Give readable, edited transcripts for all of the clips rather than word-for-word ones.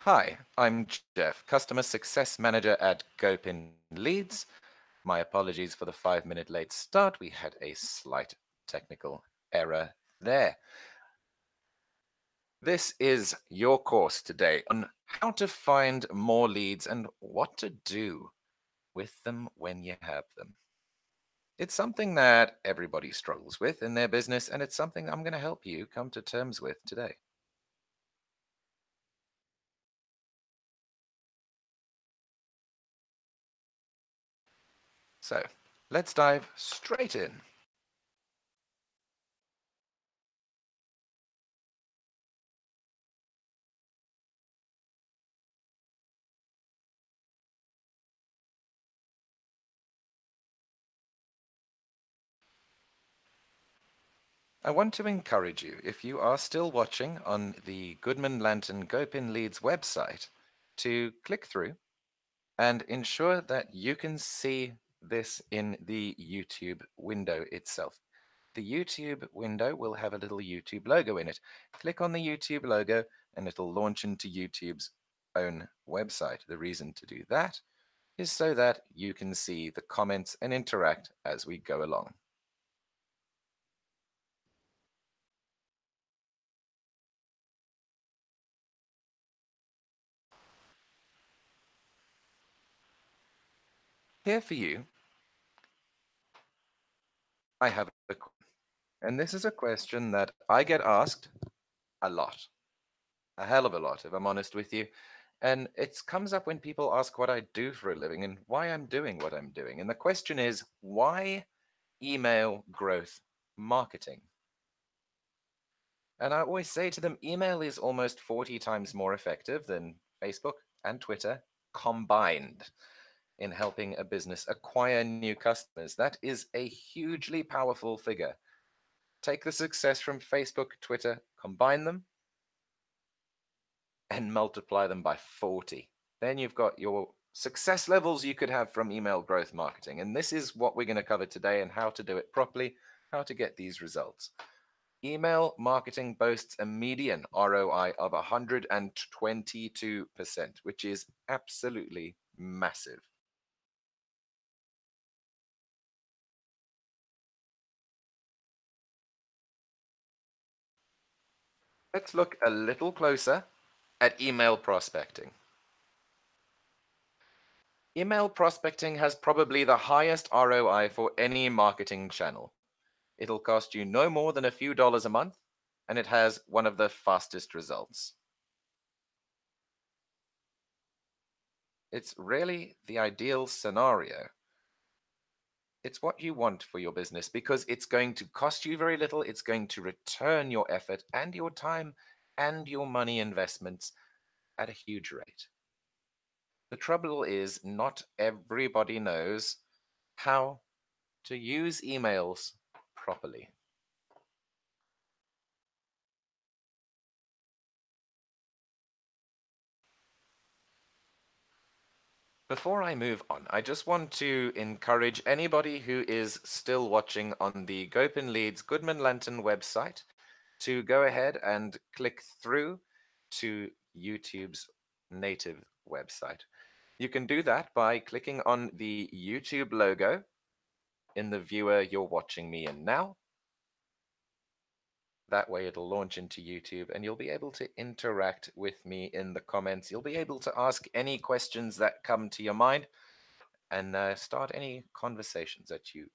Hi, I'm Jeff, Customer Success Manager at GoPin Leads. My apologies for the 5-minute late start. We had a slight technical error there. This is your course today on how to find more leads and what to do with them when you have them. It's something that everybody struggles with in their business, and it's something I'm going to help you come to terms with today. So let's dive straight in. I want to encourage you, if you are still watching on the Goodman Lantern Gopin Leads website, to click through and ensure that you can see this in the YouTube window itself. The YouTube window will have a little YouTube logo in it. Click on the YouTube logo and it'll launch into YouTube's own website. The reason to do that is so that you can see the comments and interact as we go along. Here for you, I have a and this is a question that I get asked a lot, a hell of a lot, if I'm honest with you. And it comes up when people ask what I do for a living and why I'm doing what I'm doing. And the question is, why email growth marketing? And I always say to them, email is almost 40 times more effective than Facebook and Twitter combined in helping a business acquire new customers. That is a hugely powerful figure. Take the success from Facebook, Twitter, combine them, and multiply them by 40. Then you've got your success levels you could have from email growth marketing. And this is what we're going to cover today and how to do it properly, how to get these results. Email marketing boasts a median ROI of 122%, which is absolutely massive. Let's look a little closer at email prospecting. Email prospecting has probably the highest ROI for any marketing channel. It'll cost you no more than a few dollars a month, and it has one of the fastest results. It's really the ideal scenario. It's what you want for your business because it's going to cost you very little. It's going to return your effort and your time and your money investments at a huge rate. The trouble is, not everybody knows how to use emails properly. Before I move on, I just want to encourage anybody who is still watching on the Gopin Leads Goodman Lantern website to go ahead and click through to YouTube's native website. You can do that by clicking on the YouTube logo in the viewer you're watching me in now. That way it'll launch into YouTube and you'll be able to interact with me in the comments. You'll be able to ask any questions that come to your mind and start any conversations that you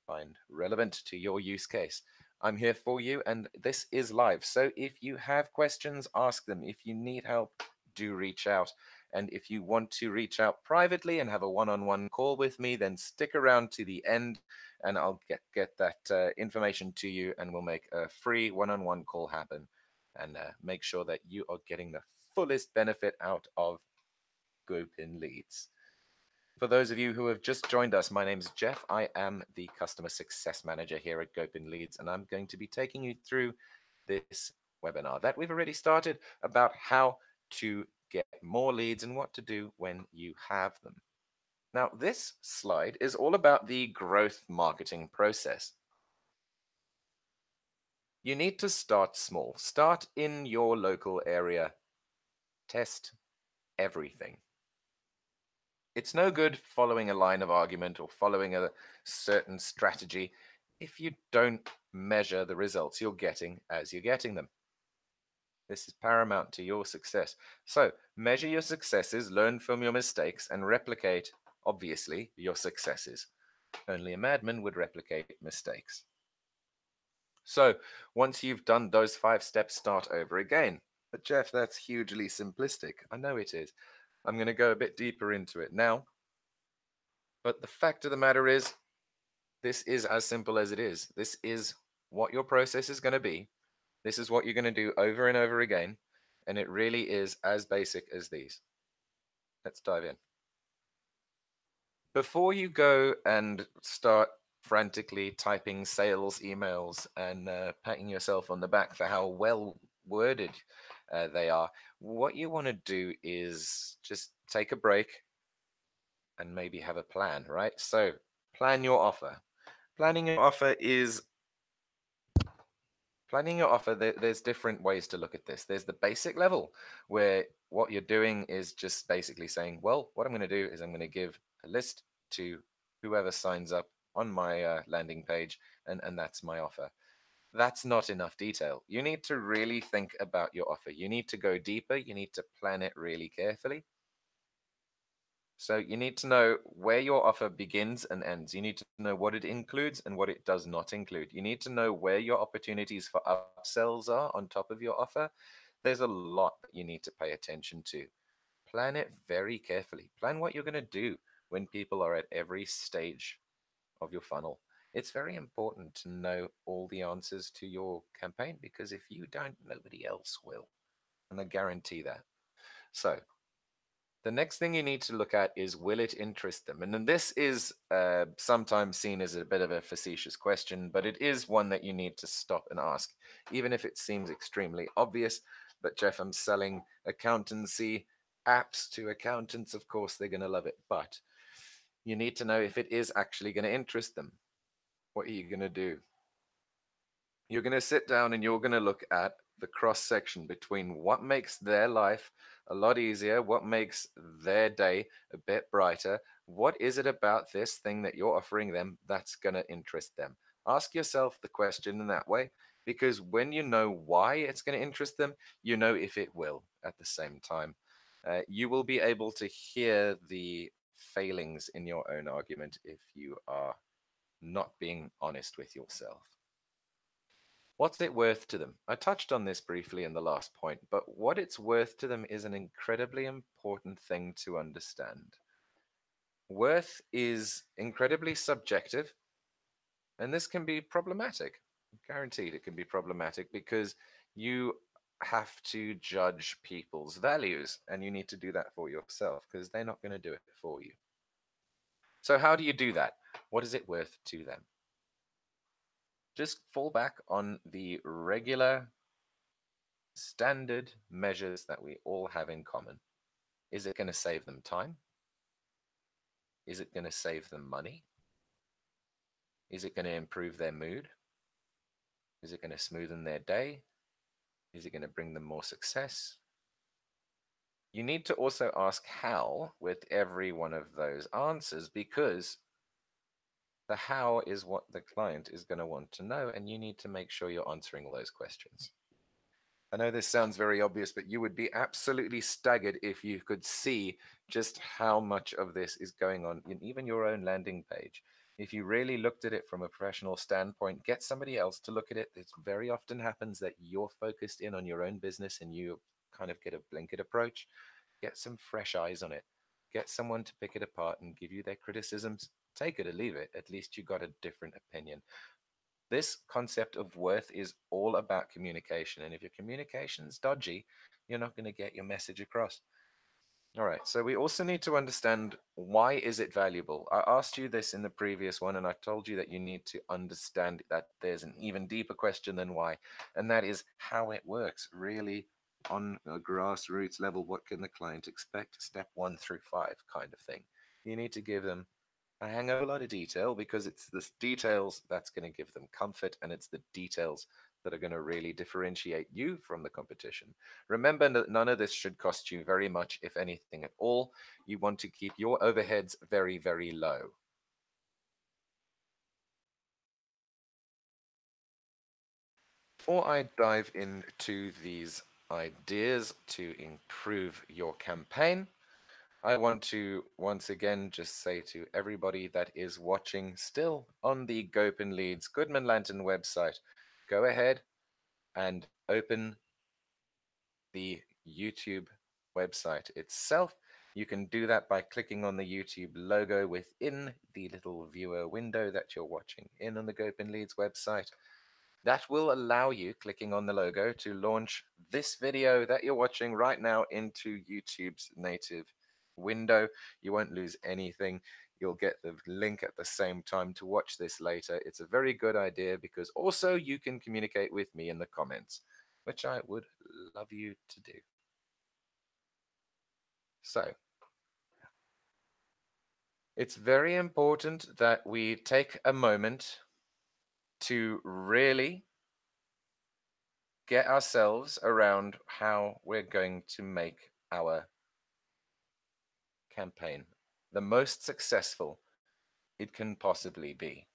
find relevant to your use case. I'm here for you, and this is live. So if you have questions, ask them. If you need help, do reach out. And if you want to reach out privately and have a one-on-one call with me, then stick around to the end and I'll get that information to you and we'll make a free one-on-one call happen and make sure that you are getting the fullest benefit out of GoPin Leads. For those of you who have just joined us, my name is Jeff. I am the Customer Success Manager here at Gopin Leads, and I'm going to be taking you through this webinar that we've already started about how to get more leads and what to do when you have them. Now, this slide is all about the growth marketing process. You need to start small. Start in your local area. Test, everything. It's no good following a line of argument or following a certain strategy if you don't measure the results you're getting as you're getting them. This is paramount to your success. So, measure your successes, learn from your mistakes, and replicate, obviously, your successes. Only a madman would replicate mistakes. So, once you've done those 5 steps, start over again. But, Jeff, that's hugely simplistic. I know it is. I'm going to go a bit deeper into it now. But the fact of the matter is, this is as simple as it is. This is what your process is going to be. This is what you're going to do over and over again. And it really is as basic as these. Let's dive in. Before you go and start frantically typing sales emails and patting yourself on the back for how well worded they are, what you want to do is just take a break and maybe have a plan, right? So, plan your offer. Planning your offer is Planning your offer, there's different ways to look at this. There's the basic level where what you're doing is just basically saying, well, what I'm going to do is I'm going to give a list to whoever signs up on my landing page, and that's my offer. That's not enough detail. You need to really think about your offer. You need to go deeper. You need to plan it really carefully. So you need to know where your offer begins and ends. You need to know what it includes and what it does not include. You need to know where your opportunities for upsells are on top of your offer. There's a lot that you need to pay attention to. Plan it very carefully. Plan what you're going to do when people are at every stage of your funnel. It's very important to know all the answers to your campaign because if you don't, nobody else will. And I guarantee that. So, the next thing you need to look at is will it interest them? And then this is sometimes seen as a bit of a facetious question, but it is one that you need to stop and ask, even if it seems extremely obvious. But Jeff, I'm selling accountancy apps to accountants. Of course, they're going to love it. But you need to know if it is actually going to interest them. What are you going to do? You're going to sit down and you're going to look at the cross section between what makes their life a lot easier, what makes their day a bit brighter. What is it about this thing that you're offering them that's going to interest them? Ask yourself the question in that way because when you know why it's going to interest them, you know if it will at the same time. You will be able to hear the failings in your own argument if you are not being honest with yourself. What's it worth to them? I touched on this briefly in the last point, but what it's worth to them is an incredibly important thing to understand. Worth is incredibly subjective, and this can be problematic. Guaranteed it can be problematic because you have to judge people's values, and you need to do that for yourself because they're not going to do it for you. So, how do you do that? What is it worth to them? Just fall back on the regular standard measures that we all have in common. Is it going to save them time? Is it going to save them money? Is it going to improve their mood? Is it going to smoothen their day? Is it going to bring them more success? You need to also ask how with every one of those answers because the how is what the client is going to want to know, and you need to make sure you're answering all those questions. I know this sounds very obvious, but you would be absolutely staggered if you could see just how much of this is going on in even your own landing page. If you really looked at it from a professional standpoint, get somebody else to look at it. It very often happens that you're focused in on your own business and you kind of get a blanket approach. Get some fresh eyes on it. Get someone to pick it apart and give you their criticisms. Take it or leave it. At least you got a different opinion. This concept of worth is all about communication. And if your communication is dodgy, you're not going to get your message across. All right. So we also need to understand why is it valuable? I asked you this in the previous one, and I told you that you need to understand that there's an even deeper question than why, and that is how it works really on a grassroots level. What can the client expect? Step 1 through 5 kind of thing. You need to give them a hang of a lot of detail because it's the details that's going to give them comfort and it's the details that are going to really differentiate you from the competition. Remember that none of this should cost you very much, if anything at all. You want to keep your overheads very, very low. Before I dive into these ideas to improve your campaign, I want to once again just say to everybody that is watching still on the Gopin Leads Goodman Lantern website, go ahead and open the YouTube website itself. You can do that by clicking on the YouTube logo within the little viewer window that you're watching in on the Gopin Leads website. That will allow you, clicking on the logo, to launch this video that you're watching right now into YouTube's native window. You won't lose anything. You'll get the link at the same time to watch this later. It's a very good idea because also you can communicate with me in the comments, which I would love you to do. So, it's very important that we take a moment to really get ourselves around how we're going to make our campaign the most successful it can possibly be.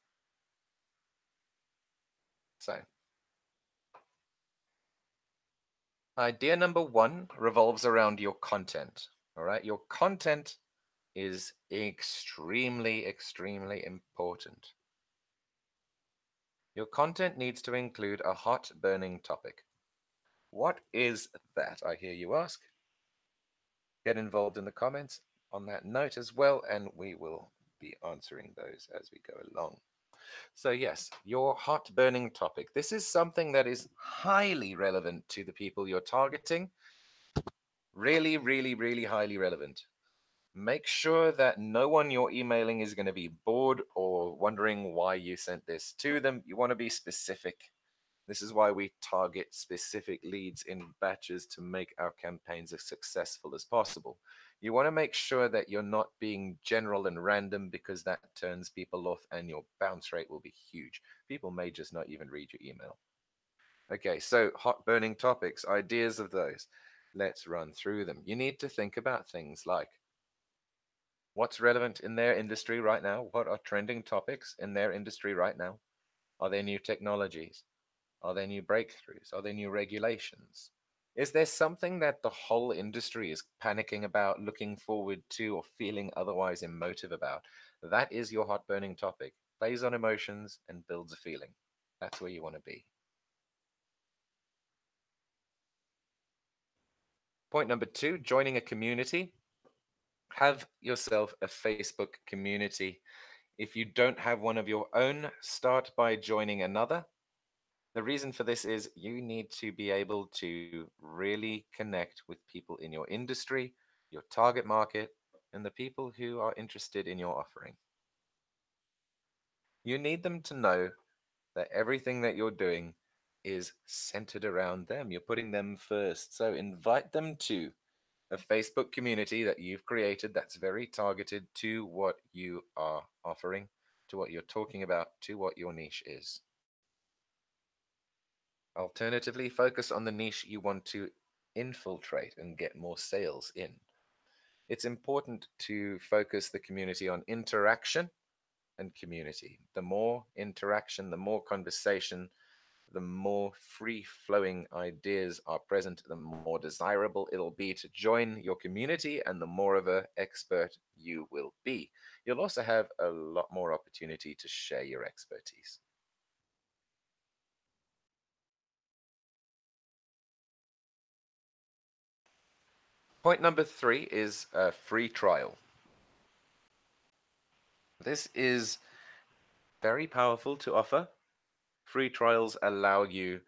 So, idea number one revolves around your content. All right, your content is extremely, extremely important. Your content needs to include a hot burning topic. What is that, I hear you ask? Get involved in the comments on that note as well, and we will be answering those as we go along. So, yes, your hot burning topic. This is something that is highly relevant to the people you're targeting. Really, really, really highly relevant. Make sure that no one you're emailing is going to be bored or wondering why you sent this to them. You want to be specific. This is why we target specific leads in batches to make our campaigns as successful as possible. You want to make sure that you're not being general and random because that turns people off and your bounce rate will be huge. People may just not even read your email. Okay, so hot burning topics, ideas of those. Let's run through them. You need to think about things like what's relevant in their industry right now? What are trending topics in their industry right now? Are there new technologies? Are there new breakthroughs? Are there new regulations? Is there something that the whole industry is panicking about, looking forward to, or feeling otherwise emotive about? That is your hot burning topic. Plays on emotions and builds a feeling. That's where you want to be. Point number two, joining a community. Have yourself a Facebook community. If you don't have one of your own, start by joining another. The reason for this is you need to be able to really connect with people in your industry, your target market, and the people who are interested in your offering. You need them to know that everything that you're doing is centered around them. You're putting them first. So invite them to a Facebook community that you've created that's very targeted to what you are offering, to what you're talking about, to what your niche is. Alternatively, focus on the niche you want to infiltrate and get more sales in. It's important to focus the community on interaction and community. The more interaction, the more conversation, the more free flowing ideas are present, the more desirable it'll be to join your community and the more of an expert you will be. You'll also have a lot more opportunity to share your expertise. Point number three is a free trial. This is very powerful to offer. Free trials allow you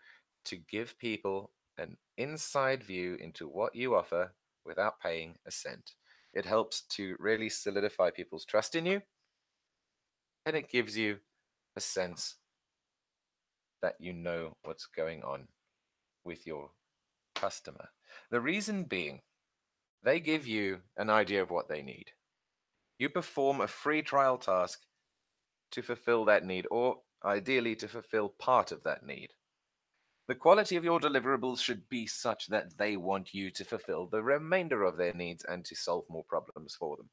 to give people an inside view into what you offer without paying a cent. It helps to really solidify people's trust in you, and it gives you a sense that you know what's going on with your customer. The reason being, they give you an idea of what they need. You perform a free trial task to fulfill that need, or ideally to fulfill part of that need. The quality of your deliverables should be such that they want you to fulfill the remainder of their needs and to solve more problems for them.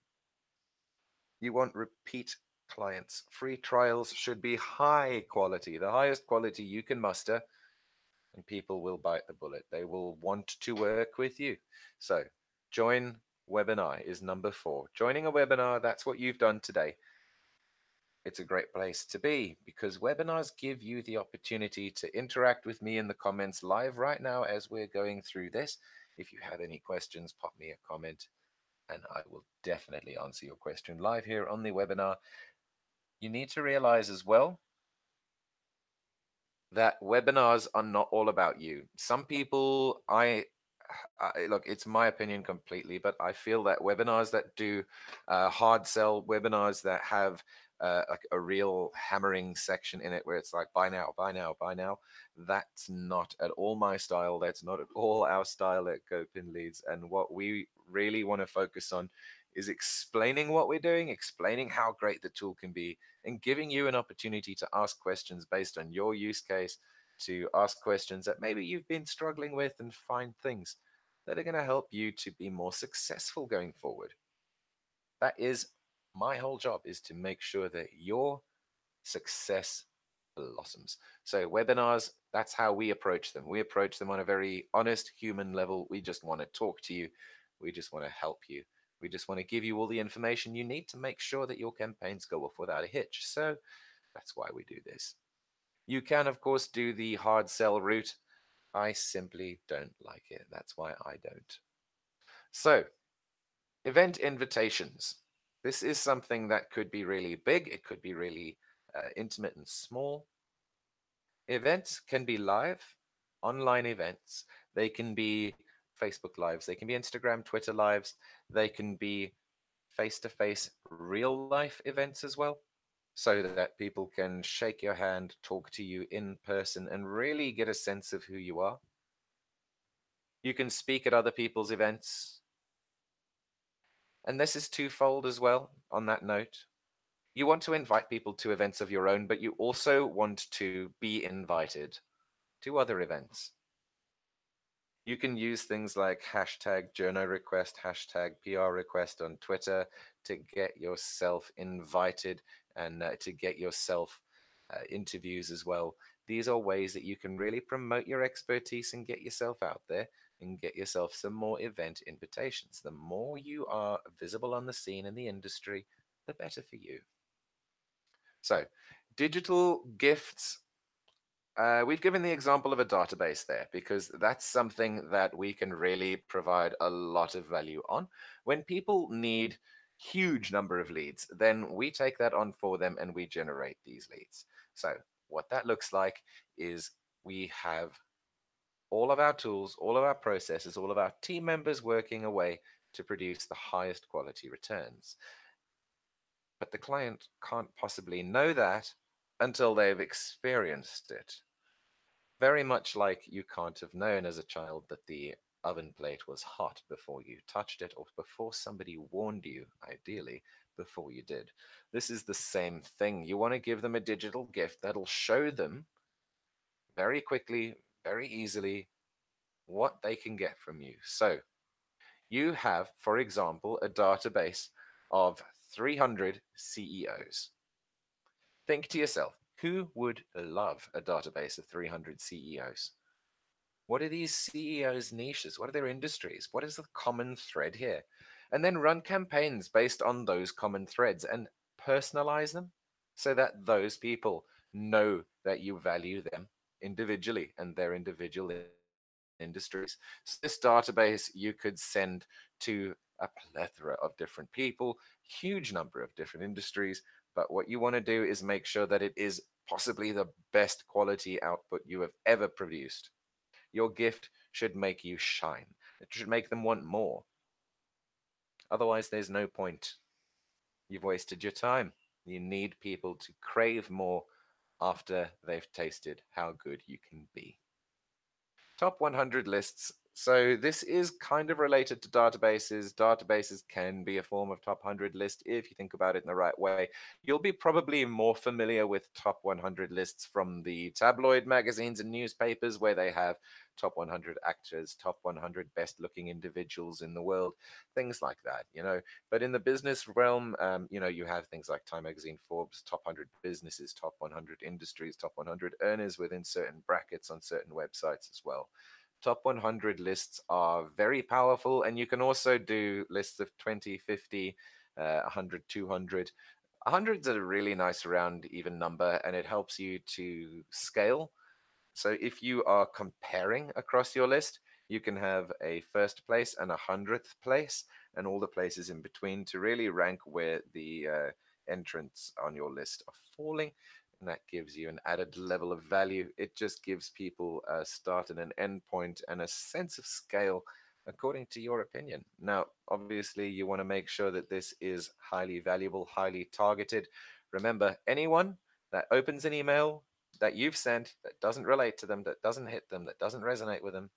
You want repeat clients. Free trials should be high quality, the highest quality you can muster, and people will bite the bullet. They will want to work with you. So, join webinar is number 4. Joining a webinar, that's what you've done today. It's a great place to be because webinars give you the opportunity to interact with me in the comments live right now as we're going through this. If you have any questions, pop me a comment and I will definitely answer your question live here on the webinar. You need to realize as well that webinars are not all about you. Some people, look, it's my opinion completely, but I feel that webinars that do hard sell, webinars that have a real hammering section in it where it's like buy now, buy now, buy now, that's not at all my style. That's not at all our style at GoPin Leads. And what we really want to focus on is explaining what we're doing, explaining how great the tool can be, and giving you an opportunity to ask questions based on your use case, to ask questions that maybe you've been struggling with and find things that are going to help you to be more successful going forward. That is my whole job, is to make sure that your success blossoms. So webinars, that's how we approach them. We approach them on a very honest human level. We just want to talk to you. We just want to help you. We just want to give you all the information you need to make sure that your campaigns go off without a hitch. So that's why we do this. You can, of course, do the hard sell route. I simply don't like it. That's why I don't. So, event invitations. This is something that could be really big. It could be really intimate and small. Events can be live, online events. They can be Facebook lives. They can be Instagram, Twitter lives. They can be face-to-face real life events as well, so that people can shake your hand, talk to you in person, and really get a sense of who you are. You can speak at other people's events. And this is twofold as well on that note. You want to invite people to events of your own, but you also want to be invited to other events. You can use things like hashtag journo request, hashtag PR request on Twitter to get yourself invited and to get yourself interviews as well. These are ways that you can really promote your expertise and get yourself out there and get yourself some more event invitations. The more you are visible on the scene in the industry, the better for you. So, digital gifts, we've given the example of a database there because that's something that we can really provide a lot of value on. When people need huge number of leads, then we take that on for them and we generate these leads. So what that looks like is we have all of our tools, all of our processes, all of our team members working away to produce the highest quality returns. But the client can't possibly know that until they've experienced it. Very much like you can't have known as a child that the oven plate was hot before you touched it or before somebody warned you, ideally, before you did. This is the same thing. You want to give them a digital gift that'll show them very quickly, very easily, what they can get from you. So you have, for example, a database of 300 CEOs. Think to yourself, who would love a database of 300 CEOs? What are these CEOs' niches? What are their industries? What is the common thread here? And then run campaigns based on those common threads and personalize them so that those people know that you value them individually and their individual industries. So this database you could send to a plethora of different people, huge number of different industries. But what you want to do is make sure that it is possibly the best quality output you have ever produced. Your gift should make you shine. It should make them want more. Otherwise, there's no point. You've wasted your time. You need people to crave more after they've tasted how good you can be. Top 100 lists So this is kind of related to databases. Databases can be a form of top 100 list if you think about it in the right way. You'll be probably more familiar with top 100 lists from the tabloid magazines and newspapers where they have top 100 actors, top 100 best looking individuals in the world, things like that. But in the business realm, you have things like Time Magazine, Forbes, top 100 businesses, top 100 industries, top 100 earners within certain brackets on certain websites as well. Top 100 lists are very powerful, and you can also do lists of 20, 50, 100, 200. 100 is a really nice round even number, and it helps you to scale. So if you are comparing across your list, you can have a first place and 100th place and all the places in between to really rank where the entrants on your list are falling. And that gives you an added level of value. It just gives people a start and an end point and a sense of scale according to your opinion. Now, obviously, you want to make sure that this is highly valuable, highly targeted. Remember, anyone that opens an email that you've sent that doesn't relate to them, that doesn't hit them, that doesn't resonate with them,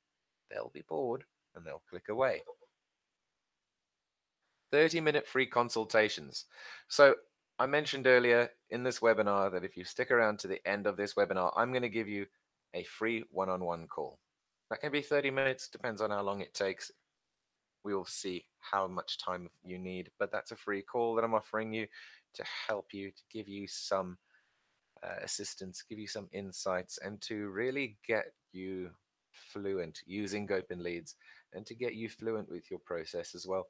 they'll be bored and they'll click away. 30-minute free consultations. So I mentioned earlier in this webinar that if you stick around to the end of this webinar, I'm going to give you a free one-on-one call. That can be 30 minutes, depends on how long it takes. We will see how much time you need, but that's a free call that I'm offering you to help you, to give you some assistance, give you some insights, and to really get you fluent using Gopin leads and to get you fluent with your process as well.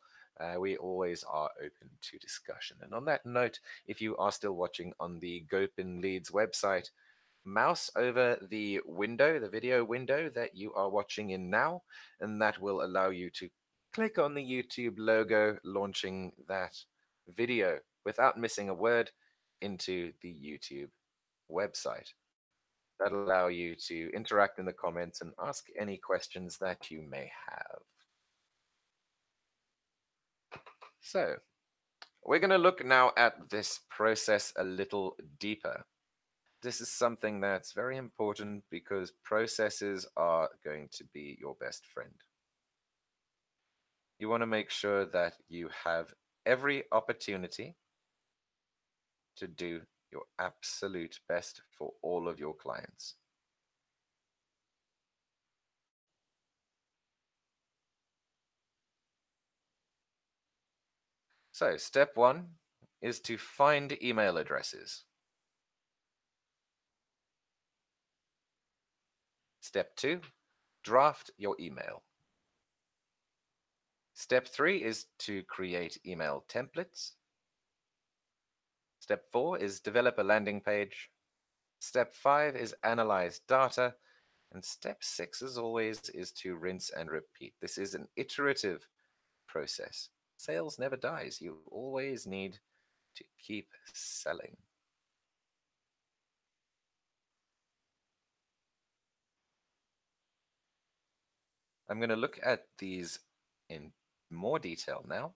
We always are open to discussion. And on that note, if you are still watching on the Gopin Leads website, mouse over the window, the video window that you are watching in now, and that will allow you to click on the YouTube logo launching that video without missing a word into the YouTube website. That'll allow you to interact in the comments and ask any questions that you may have. So, we're going to look now at this process a little deeper. This is something that's very important because processes are going to be your best friend. You want to make sure that you have every opportunity to do your absolute best for all of your clients. So, step one is to find email addresses. Step two, draft your email. Step three is to create email templates. Step four is develop a landing page. Step five is analyze data. And step six, as always, is to rinse and repeat. This is an iterative process. Sales never dies. You always need to keep selling. I'm going to look at these in more detail now.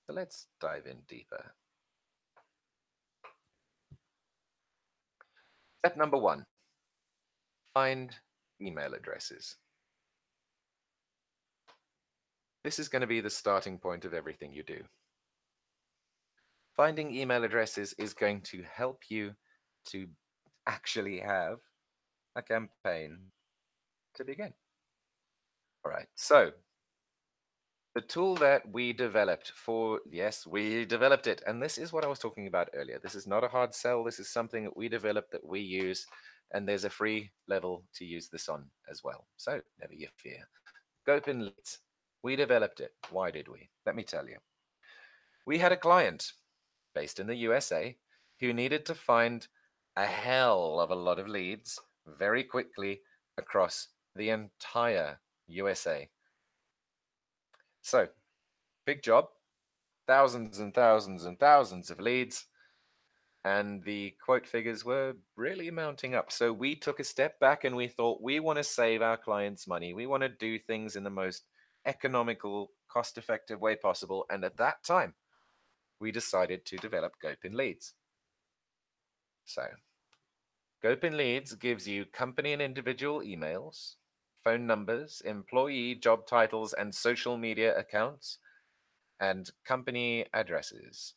So let's dive in deeper. Step number one, find email addresses. This is going to be the starting point of everything you do. Finding email addresses is going to help you to actually have a campaign to begin. All right, so the tool that we developed for, yes, we developed it. And this is what I was talking about earlier. This is not a hard sell. This is something that we developed that we use. And there's a free level to use this on as well. So never you fear. Gopin Leads. We developed it. Why did we? Let me tell you. We had a client based in the USA who needed to find a hell of a lot of leads very quickly across the entire USA. So, big job, thousands and thousands and thousands of leads, and the quote figures were really mounting up. So we took a step back and we thought, we want to save our clients money. We want to do things in the most economical, cost-effective way possible. And at that time, we decided to develop Gopin Leads. So, Gopin Leads gives you company and individual emails phone numbers, employee job titles, and social media accounts, and company addresses.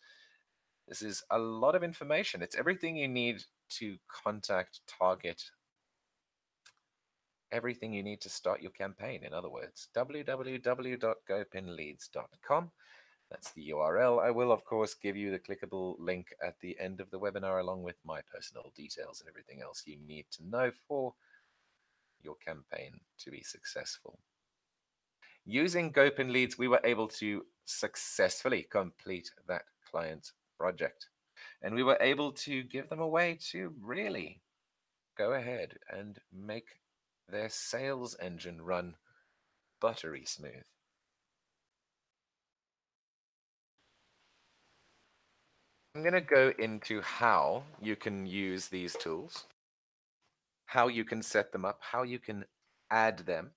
This is a lot of information. It's everything you need to contact, target, everything you need to start your campaign. In other words, www.gopinleads.com. That's the URL. I will, of course, give you the clickable link at the end of the webinar, along with my personal details and everything else you need to know for your campaign to be successful. Using Gopin Leads, we were able to successfully complete that client's project. And we were able to give them a way to really go ahead and make their sales engine run buttery smooth. I'm going to go into how you can use these tools, how you can set them up, how you can add them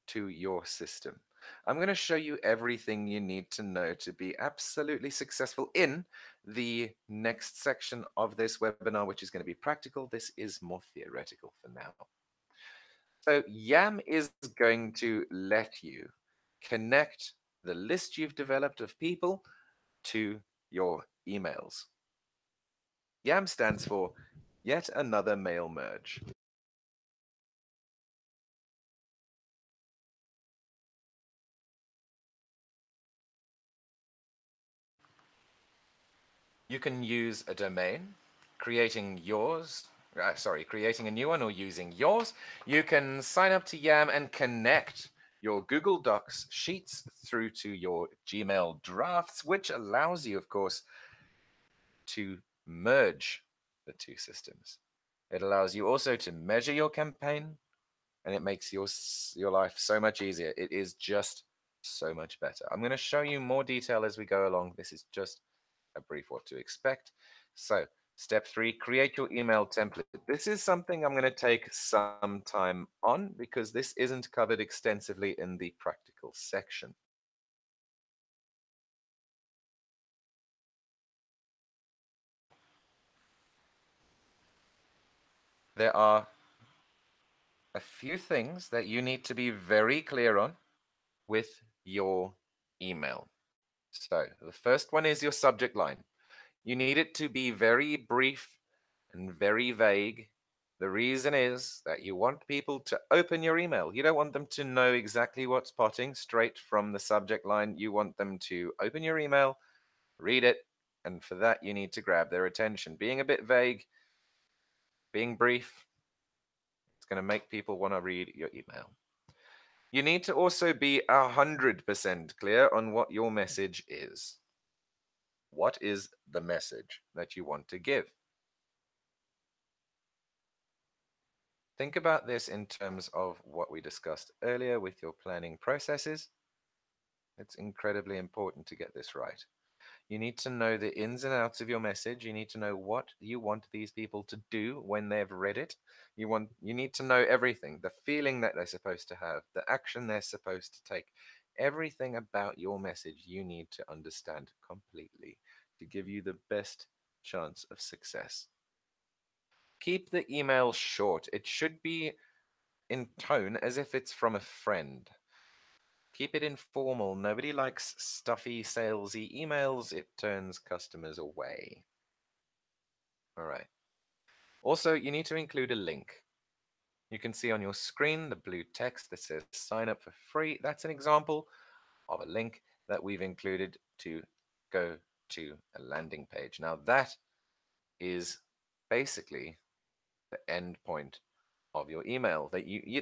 to your system. I'm going to show you everything you need to know to be absolutely successful in the next section of this webinar, which is going to be practical. This is more theoretical for now. So YAM is going to let you connect the list you've developed of people to your emails. YAM stands for Yet Another Mail Merge. You can use a domain, creating creating a new one or using yours. You can sign up to YAM and connect your Google Docs sheets through to your Gmail drafts, which allows you, of course, to merge the two systems. It allows you also to measure your campaign, and it makes your life so much easier. It is just so much better. I'm going to show you more detail as we go along. This is just a brief what to expect. So step 3, create your email template. This is something I'm going to take some time on because this isn't covered extensively in the practical section. There are a few things that you need to be very clear on with your email. So the first one is your subject line. You need it to be very brief and very vague. The reason is that you want people to open your email. You don't want them to know exactly what's potting straight from the subject line. You want them to open your email, read it, and for that you need to grab their attention. Being a bit vague, being brief, it's going to make people want to read your email. You need to also be 100% clear on what your message is. What is the message that you want to give? Think about this in terms of what we discussed earlier with your planning processes. It's incredibly important to get this right. You need to know the ins and outs of your message. You need to know what you want these people to do when they've read it. You need to know everything, the feeling that they're supposed to have, the action they're supposed to take. Everything about your message you need to understand completely to give you the best chance of success. Keep the email short. It should be in tone as if it's from a friend. Keep it informal. Nobody likes stuffy, salesy emails. It turns customers away. All right. Also, you need to include a link. You can see on your screen the blue text that says sign up for free. That's an example of a link that we've included to go to a landing page. Now, that is basically the end point of your email.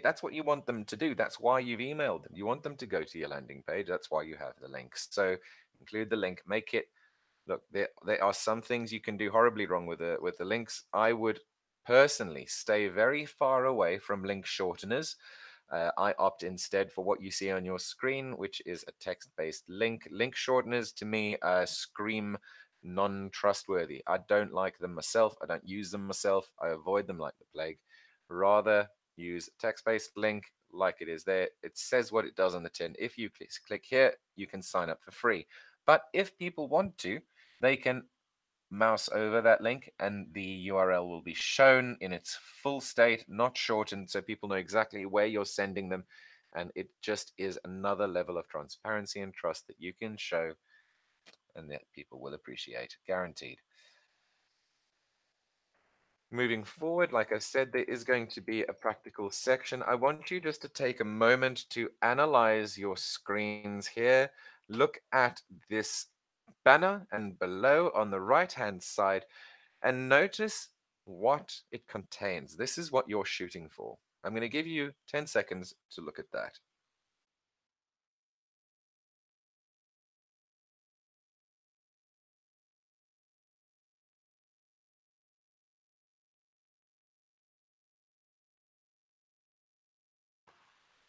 That's what you want them to do. That's why you've emailed them. You want them to go to your landing page. That's why you have the links. So include the link. Make it look. There are some things you can do horribly wrong with the links. I would personally stay very far away from link shorteners. I opt instead for what you see on your screen, which is a text-based link. Link shorteners to me scream non-trustworthy. I don't like them myself. I don't use them myself. I avoid them like the plague. Rather use text-based link like it is there. It says what it does on the tin. If you click here, you can sign up for free. But if people want to, they can mouse over that link, and the URL will be shown in its full state, not shortened, so people know exactly where you're sending them. And it just is another level of transparency and trust that you can show and that people will appreciate, guaranteed. Moving forward, like I said, there is going to be a practical section. I want you just to take a moment to analyze your screens here. Look at this banner and below on the right-hand side and notice what it contains. This is what you're shooting for. I'm going to give you 10 seconds to look at that.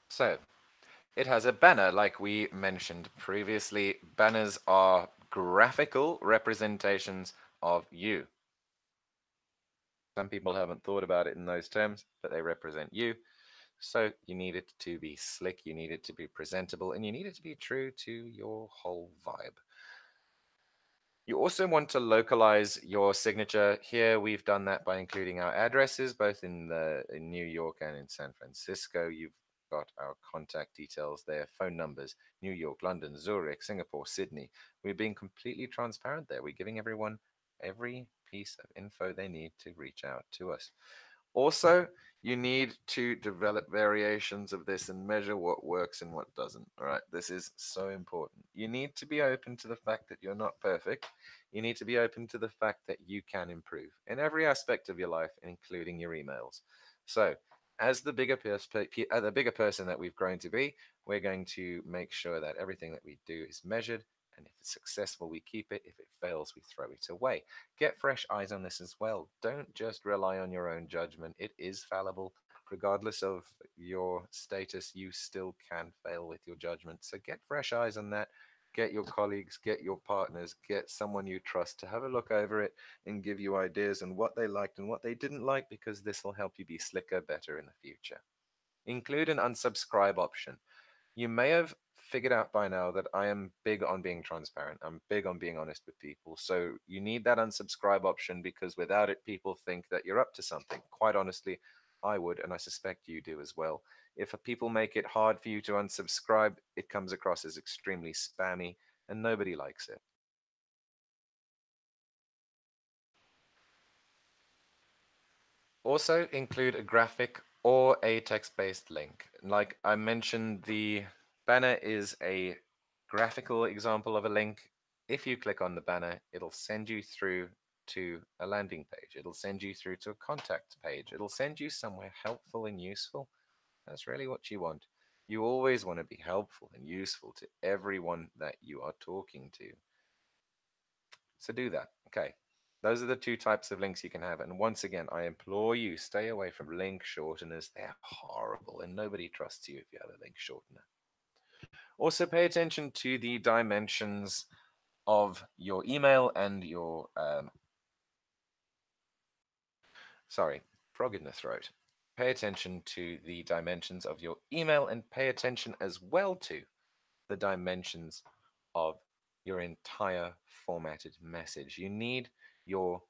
So, it has a banner, like we mentioned previously. Banners are graphical representations of you. Some people haven't thought about it in those terms, but they represent you. So you need it to be slick, you need it to be presentable, and you need it to be true to your whole vibe. You also want to localize your signature. Here, we've done that by including our addresses, both in New York and in San Francisco. You've got our contact details there, phone numbers, New York, London, Zurich, Singapore, Sydney. We're being completely transparent there. We're giving everyone every piece of info they need to reach out to us. Also, you need to develop variations of this and measure what works and what doesn't. All right, this is so important. You need to be open to the fact that you're not perfect. You need to be open to the fact that you can improve in every aspect of your life, including your emails. So, as the bigger person that we've grown to be, we're going to make sure that everything that we do is measured. And if it's successful, we keep it. If it fails, we throw it away. Get fresh eyes on this as well. Don't just rely on your own judgment. It is fallible. Regardless of your status, you still can fail with your judgment. So get fresh eyes on that. Get your colleagues, get your partners, get someone you trust to have a look over it and give you ideas on what they liked and what they didn't like, because this will help you be slicker, better in the future. Include an unsubscribe option. You may have figured out by now that I am big on being transparent. I'm big on being honest with people. So you need that unsubscribe option, because without it, people think that you're up to something. Quite honestly, I would, and I suspect you do as well. If people make it hard for you to unsubscribe, it comes across as extremely spammy, and nobody likes it. Also, include a graphic or a text-based link. Like I mentioned, the banner is a graphical example of a link. If you click on the banner, it'll send you through to a landing page. It'll send you through to a contact page. It'll send you somewhere helpful and useful. That's really what you want. You always want to be helpful and useful to everyone that you are talking to. So do that. Okay. Those are the two types of links you can have. And once again, I implore you, stay away from link shorteners. They're horrible, and nobody trusts you if you have a link shortener. Also, pay attention to the dimensions of your email and your, sorry, frog in the throat. Pay attention to the dimensions of your email, and pay attention as well to the dimensions of your entire formatted message. You need your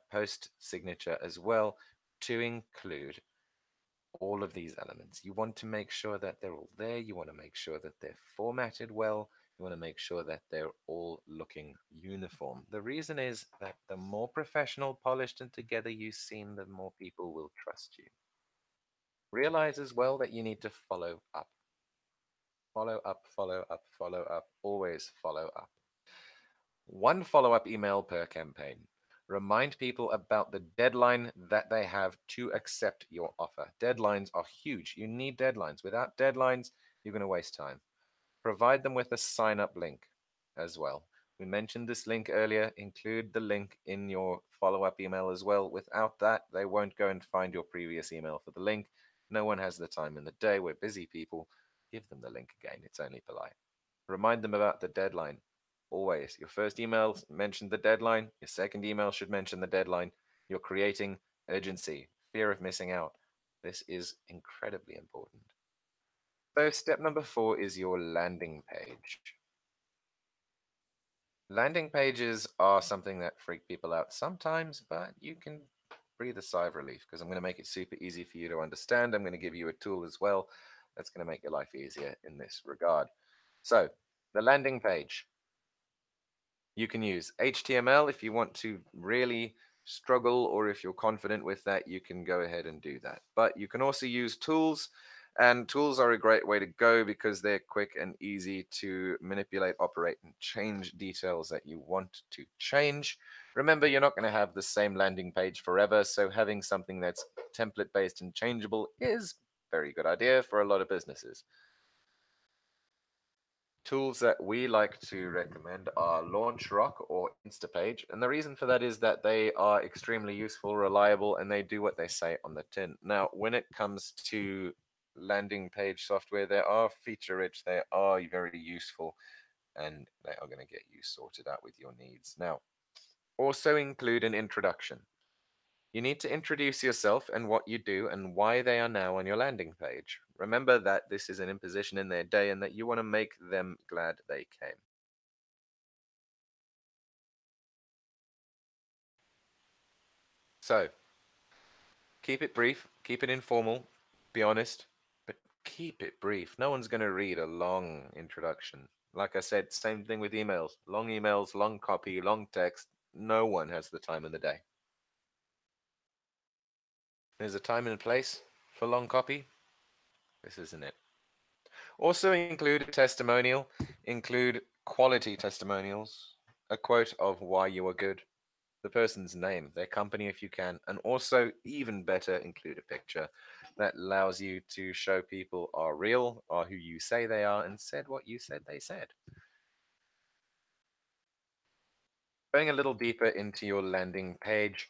post signature as well to include all of these elements. You want to make sure that they're all there. You want to make sure that they're formatted well. You want to make sure that they're all looking uniform. The reason is that the more professional, polished, and together you seem, the more people will trust you. Realize as well that you need to follow up. Follow up, follow up, follow up. Always follow up. One follow up email per campaign. Remind people about the deadline that they have to accept your offer. Deadlines are huge. You need deadlines. Without deadlines, you're going to waste time. Provide them with a sign up link as well. We mentioned this link earlier. Include the link in your follow up email as well. Without that, they won't go and find your previous email for the link. No one has the time in the day. We're busy people. Give them the link again. It's only polite. Remind them about the deadline. Always. Your first email mentioned the deadline. Your second email should mention the deadline. You're creating urgency, fear of missing out. This is incredibly important. So, step number 4 is your landing page. Landing pages are something that freak people out sometimes, but you can breathe a sigh of relief because I'm going to make it super easy for you to understand. I'm going to give you a tool as well that's going to make your life easier in this regard. So, the landing page. You can use HTML if you want to really struggle, or if you're confident with that, you can go ahead and do that. But you can also use tools, and tools are a great way to go because they're quick and easy to manipulate, operate, and change details that you want to change. Remember, you're not going to have the same landing page forever, so having something that's template based and changeable is a very good idea for a lot of businesses. Tools that we like to recommend are LaunchRock or Instapage, and the reason for that is that they are extremely useful, reliable, and they do what they say on the tin. Now, when it comes to landing page software, they are feature rich, they are very useful, and they are going to get you sorted out with your needs. Now, also include an introduction. You need to introduce yourself and what you do and why they are now on your landing page. Remember that this is an imposition in their day and that you want to make them glad they came. So, keep it brief, keep it informal, be honest, but keep it brief. No one's going to read a long introduction. Like I said, same thing with emails, long copy, long text. No one has the time in the day. There's a time and a place for long copy. This isn't it. Also include a testimonial, include quality testimonials, a quote of why you are good, the person's name, their company if you can, and also, even better, include a picture that allows you to show people are real, are who you say they are, and said what you said they said. Going a little deeper into your landing page,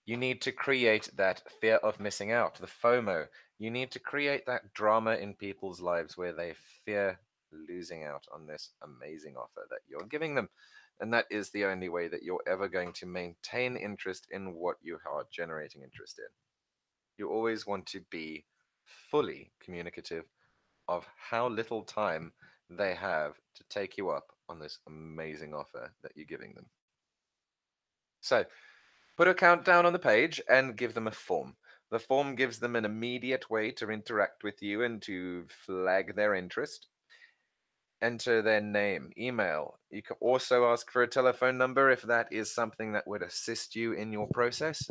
you need to create that fear of missing out, the FOMO. You need to create that drama in people's lives where they fear losing out on this amazing offer that you're giving them. And that is the only way that you're ever going to maintain interest in what you are generating interest in. You always want to be fully communicative of how little time they have to take you up on this amazing offer that you're giving them. So, put a countdown on the page and give them a form. The form gives them an immediate way to interact with you and to flag their interest. Enter their name, email. You can also ask for a telephone number if that is something that would assist you in your process.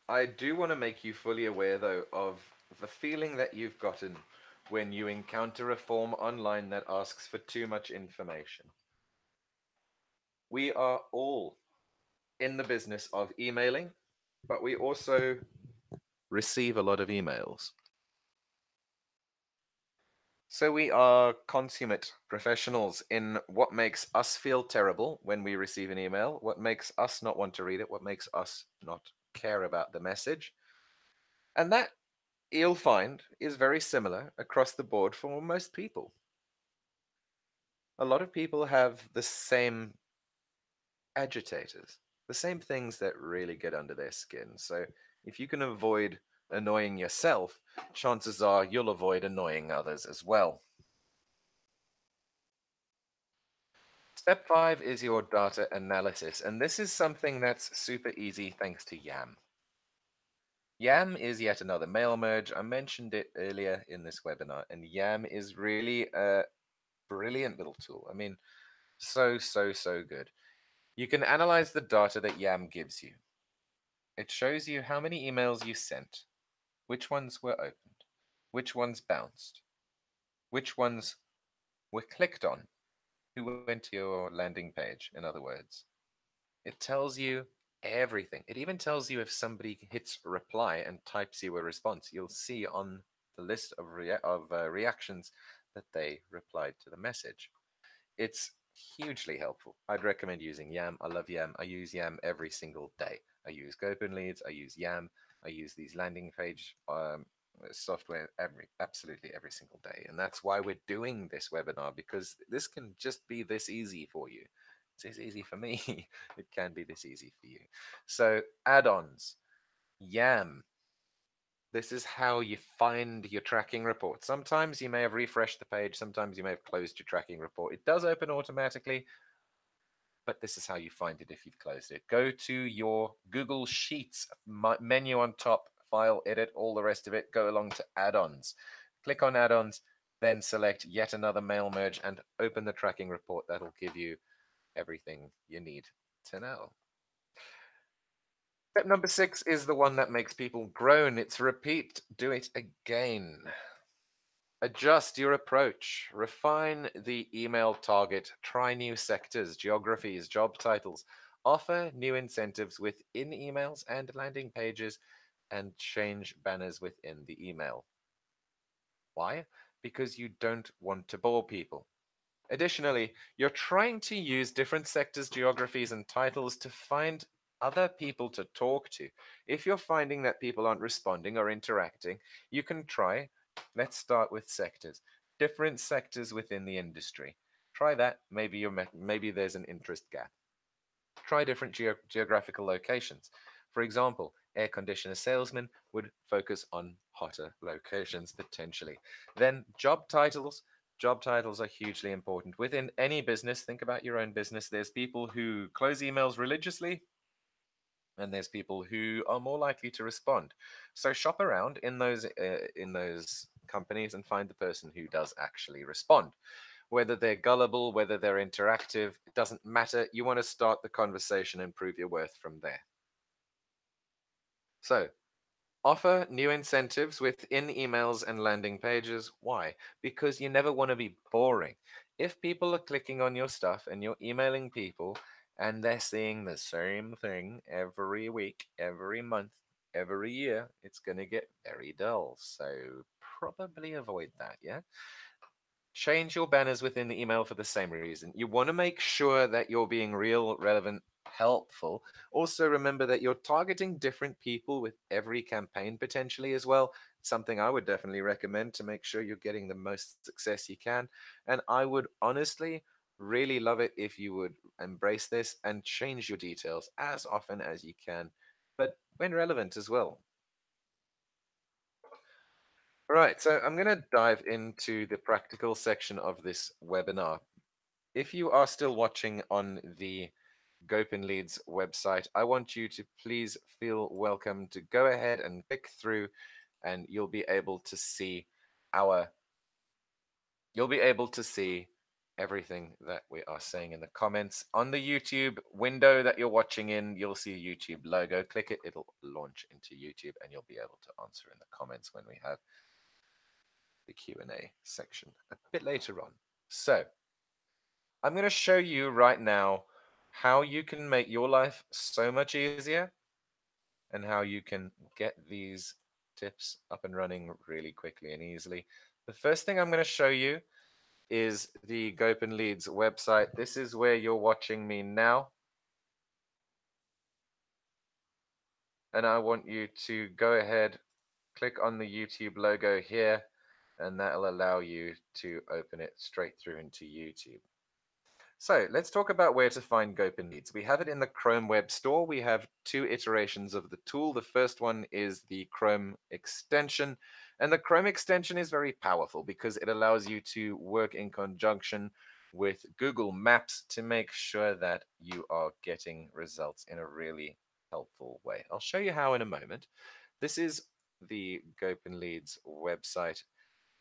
I do want to make you fully aware, though, of the feeling that you've gotten when you encounter a form online that asks for too much information. We are all in the business of emailing, but we also receive a lot of emails. So we are consummate professionals in what makes us feel terrible when we receive an email, what makes us not want to read it, what makes us not care about the message. And that, you'll find, is very similar across the board for most people. A lot of people have the same agitators, the same things that really get under their skin. So if you can avoid annoying yourself, chances are you'll avoid annoying others as well. Step five is your data analysis, and this is something that's super easy thanks to YAM. YAM is yet another mail merge. I mentioned it earlier in this webinar, and YAM is really a brilliant little tool. I mean, so good. You can analyze the data that YAM gives you. It shows you how many emails you sent, which ones were opened, which ones bounced, which ones were clicked on, who went to your landing page, in other words. It tells you everything. It even tells you if somebody hits reply and types you a response. You'll see on the list of, reactions that they replied to the message. It's hugely helpful. I'd recommend using YAM. I love YAM. I use YAM every single day. I use Gopin Leads. I use YAM. I use these landing page software absolutely every single day. And that's why we're doing this webinar, because this can just be this easy for you. It's this easy for me. It can be this easy for you. So add-ons, YAM, This is how you find your tracking report. Sometimes you may have refreshed the page, sometimes you may have closed your tracking report. It does open automatically, but this is how you find it if you've closed it. Go to your Google Sheets menu on top, file, edit, all the rest of it. Go along to add-ons. Click on add-ons, then select yet another mail merge and open the tracking report. That'll give you everything you need to know. Step number 6 is the one that makes people groan. It's repeat, do it again. Adjust your approach. Refine the email target. Try new sectors, geographies, job titles. Offer new incentives within emails and landing pages, and change banners within the email. Why? Because you don't want to bore people. Additionally, you're trying to use different sectors, geographies, and titles to find other people to talk to. If you're finding that people aren't responding or interacting, you can try, let's start with sectors, different sectors within the industry. Try that. Maybe there's an interest gap. Try different geographical locations. For example, air conditioner salesman would focus on hotter locations potentially. Then job titles. Job titles are hugely important. Within any business, think about your own business. There's people who close emails religiously, and there's people who are more likely to respond. So shop around in those companies and find the person who does actually respond. Whether they're gullible, whether they're interactive, it doesn't matter. You want to start the conversation and prove your worth from there. So, offer new incentives within emails and landing pages. Why? Because you never want to be boring. If people are clicking on your stuff and you're emailing people and they're seeing the same thing every week, every month, every year, it's going to get very dull. So, probably avoid that, yeah? Change your banners within the email for the same reason. You want to make sure that you're being real, relevant, helpful. Also, remember that you're targeting different people with every campaign potentially as well. Something I would definitely recommend to make sure you're getting the most success you can. And I would honestly really love it if you would embrace this and change your details as often as you can, but when relevant as well. Right, so I'm going to dive into the practical section of this webinar. If you are still watching on the Gopin Leads website, I want you to please feel welcome to go ahead and click through, and our you'll be able to see everything that we are saying in the comments. On the YouTube window that you're watching in, you'll see a YouTube logo. Click it, it'll launch into YouTube, and you'll be able to answer in the comments when we have the Q&A section a bit later on. So, I'm going to show you right now how you can make your life so much easier and how you can get these tips up and running really quickly and easily. The first thing I'm going to show you is the Gopin Leads website. This is where you're watching me now. And I want you to go ahead, click on the YouTube logo here, and that'll allow you to open it straight through into YouTube. So let's talk about where to find Gopin Leads. We have it in the Chrome Web Store. We have two iterations of the tool. The first one is the Chrome extension. And the Chrome extension is very powerful because it allows you to work in conjunction with Google Maps to make sure that you are getting results in a really helpful way. I'll show you how in a moment. This is the Gopin Leads website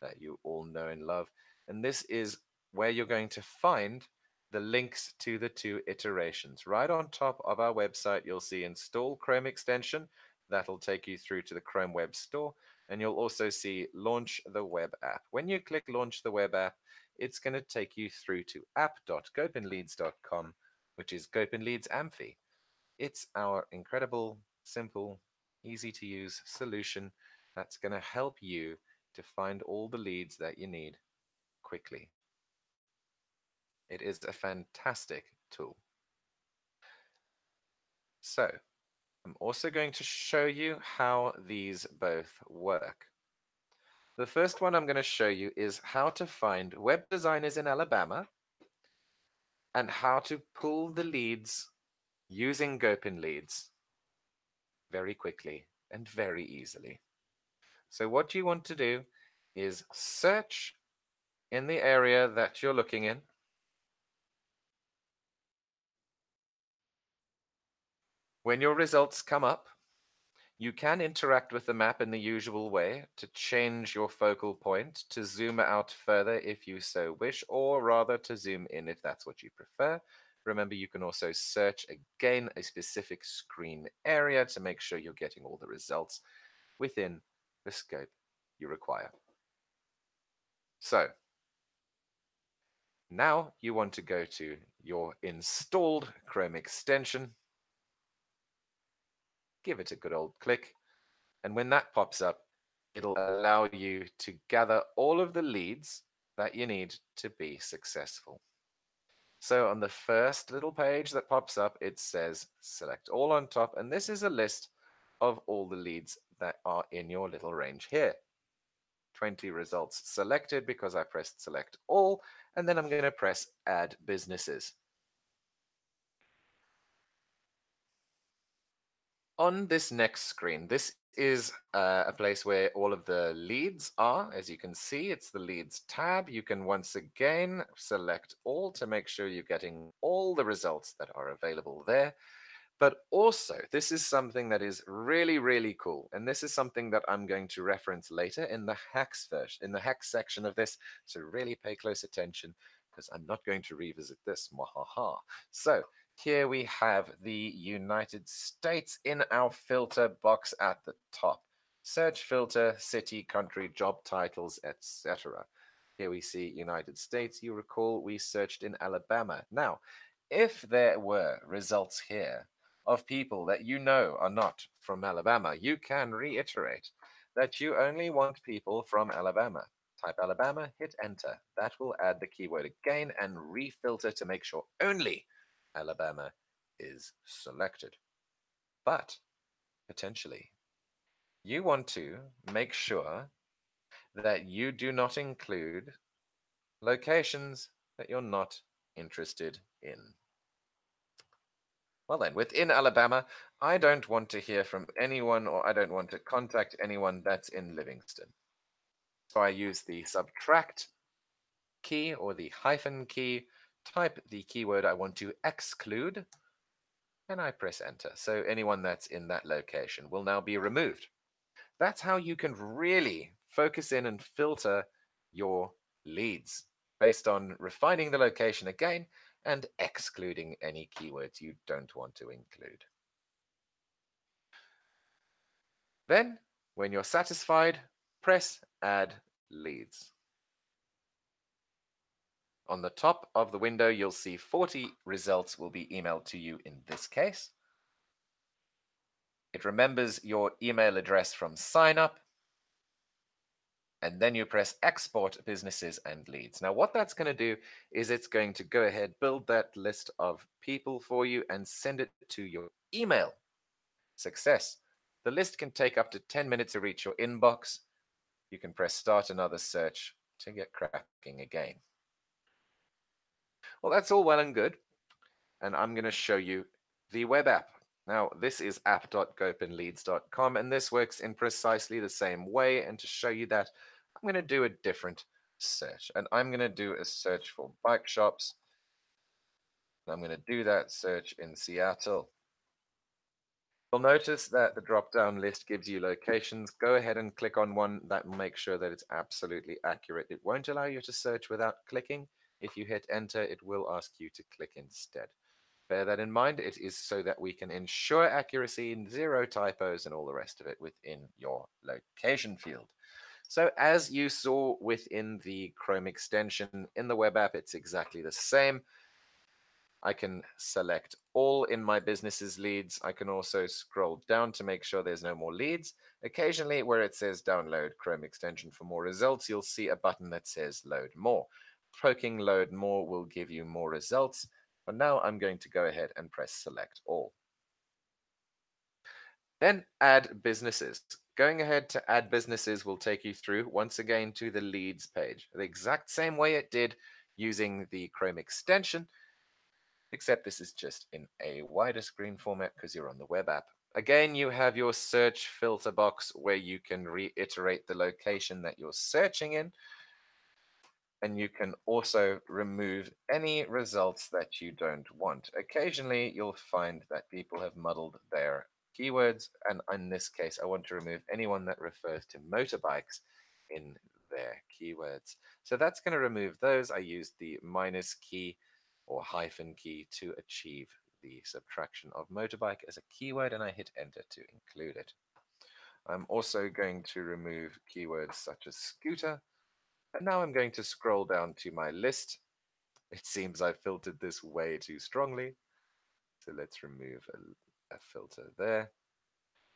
that you all know and love. And this is where you're going to find the links to the two iterations. Right on top of our website, you'll see install Chrome extension. That'll take you through to the Chrome Web Store. And you'll also see launch the web app. When you click launch the web app, it's going to take you through to app.gopinleads.com, which is Gopin Leads Amphi. It's our incredible, simple, easy to use solution that's going to help you to find all the leads that you need quickly. It is a fantastic tool. So, I'm also going to show you how these both work. The first one I'm going to show you is how to find web designers in Alabama and how to pull the leads using Gopin Leads very quickly and very easily. So what you want to do is search in the area that you're looking in. When your results come up, you can interact with the map in the usual way to change your focal point, to zoom out further if you so wish, or rather to zoom in if that's what you prefer. Remember, you can also search again a specific screen area to make sure you're getting all the results within the scope you require. So now you want to go to your installed Chrome extension, give it a good old click, and when that pops up, it'll allow you to gather all of the leads that you need to be successful. So on the first little page that pops up, it says select all on top, and this is a list of all the leads that are in your little range here. 20 results selected because I pressed select all, and then I'm going to press add businesses. On this next screen, this is a place where all of the leads are. As you can see, it's the leads tab. You can once again select all to make sure you're getting all the results that are available there. But also, this is something that is really, really cool. And this is something that I'm going to reference later in the hacks version, in the hacks section of this. So really pay close attention because I'm not going to revisit this. Mahaha. So here we have the United States in our filter box at the top. Search filter, city, country, job titles, etc. Here we see United States. You recall we searched in Alabama. Now, if there were results here of people that you know are not from Alabama, you can reiterate that you only want people from Alabama. Type Alabama, hit enter. That will add the keyword again and refilter to make sure only Alabama is selected. But potentially, you want to make sure that you do not include locations that you're not interested in. Well then, within Alabama, I don't want to hear from anyone or I don't want to contact anyone that's in Livingston. So I use the subtract key or the hyphen key, type the keyword I want to exclude, and I press enter. So anyone that's in that location will now be removed. That's how you can really focus in and filter your leads based on refining the location again and excluding any keywords you don't want to include. Then, when you're satisfied, press Add Leads. On the top of the window, you'll see 40 results will be emailed to you in this case. It remembers your email address from sign up, and then you press Export Businesses and Leads. Now, what that's going to do is it's going to go ahead, build that list of people for you, and send it to your email. Success. The list can take up to 10 minutes to reach your inbox. You can press Start Another Search to get cracking again. Well, that's all well and good, and I'm going to show you the web app. Now, this is app.gopenleads.com, and this works in precisely the same way. And to show you that, I'm going to do a different search, and I'm going to do a search for bike shops. I'm going to do that search in Seattle. You'll notice that the drop-down list gives you locations. Go ahead and click on one. That will make sure that it's absolutely accurate. It won't allow you to search without clicking. If you hit enter, it will ask you to click instead. Bear that in mind. It is so that we can ensure accuracy and zero typos and all the rest of it within your location field. So as you saw within the Chrome extension in the web app, it's exactly the same. I can select all in my business's leads. I can also scroll down to make sure there's no more leads. Occasionally, where it says download Chrome extension for more results, you'll see a button that says load more. Poking load more will give you more results. But now I'm going to go ahead and press select all. Then add businesses. Going ahead to add businesses will take you through once again to the leads page, the exact same way it did using the Chrome extension, except this is just in a wider screen format because you're on the web app. Again, you have your search filter box where you can reiterate the location that you're searching in, and you can also remove any results that you don't want. Occasionally, you'll find that people have muddled their keywords, and in this case, I want to remove anyone that refers to motorbikes in their keywords. So that's going to remove those. I used the minus key or hyphen key to achieve the subtraction of motorbike as a keyword, and I hit enter to include it. I'm also going to remove keywords such as scooter, and now I'm going to scroll down to my list. It seems I filtered this way too strongly. So let's remove a filter there.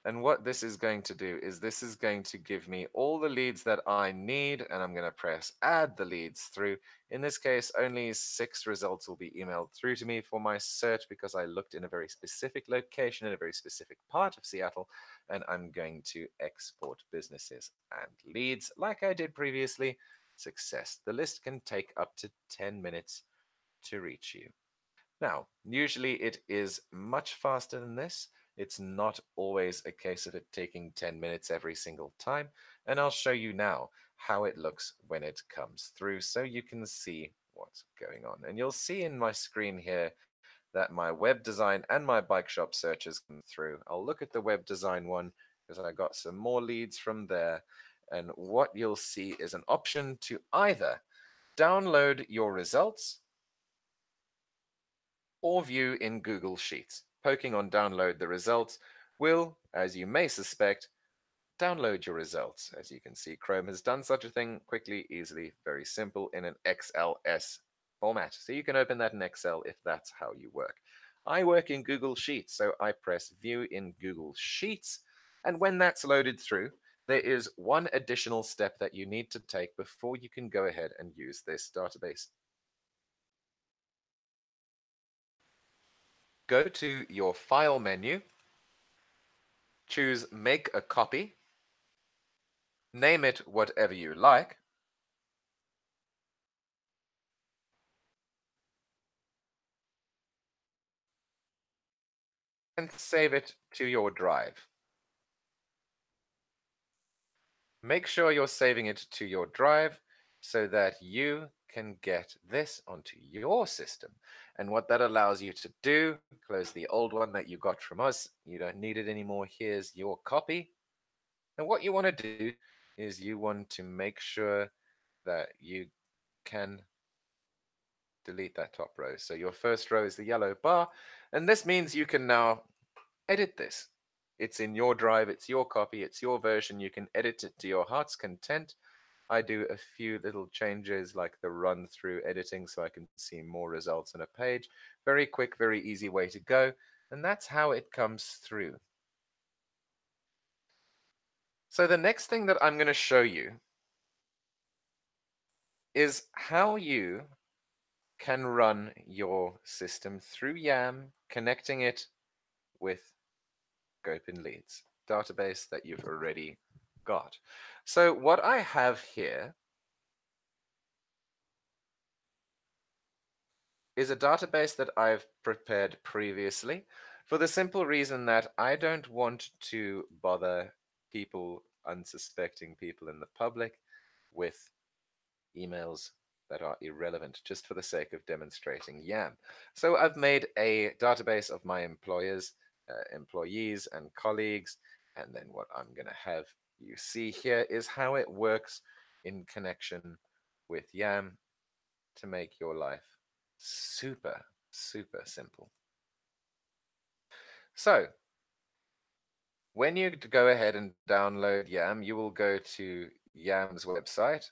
And what this is going to do is this is going to give me all the leads that I need, and I'm going to press add the leads through. In this case, only 6 results will be emailed through to me for my search because I looked in a very specific location in a very specific part of Seattle, and I'm going to export businesses and leads like I did previously. Success. The list can take up to 10 minutes to reach you. Now, usually it is much faster than this. It's not always a case of it taking 10 minutes every single time. And I'll show you now how it looks when it comes through so you can see what's going on. And you'll see in my screen here that my web design and my bike shop searches come through. I'll look at the web design one because I got some more leads from there. And what you'll see is an option to either download your results or view in Google Sheets. Poking on download the results will, as you may suspect, download your results. As you can see, Chrome has done such a thing quickly, easily, very simple in an XLS format. So you can open that in Excel if that's how you work. I work in Google Sheets, so I press view in Google Sheets. And when that's loaded through, there is one additional step that you need to take before you can go ahead and use this database. Go to your File menu, choose Make a Copy, name it whatever you like, and save it to your drive. Make sure you're saving it to your drive so that you can get this onto your system. And what that allows you to do, close the old one that you got from us. You don't need it anymore. Here's your copy. And what you want to do is you want to make sure that you can delete that top row. So your first row is the yellow bar, and this means you can now edit this. It's in your drive, it's your copy, it's your version. You can edit it to your heart's content. I do a few little changes like the run through editing so I can see more results on a page. Very quick, very easy way to go. And that's how it comes through. So the next thing that I'm going to show you is how you can run your system through YAM, connecting it with Gopin Leads database that you've already got. So what I have here is a database that I've prepared previously for the simple reason that I don't want to bother people, unsuspecting people in the public, with emails that are irrelevant just for the sake of demonstrating YAM. So I've made a database of my employees and colleagues, and then what I'm going to have you see here is how it works in connection with YAM to make your life super, super simple. So when you go ahead and download YAM, you will go to YAM's website,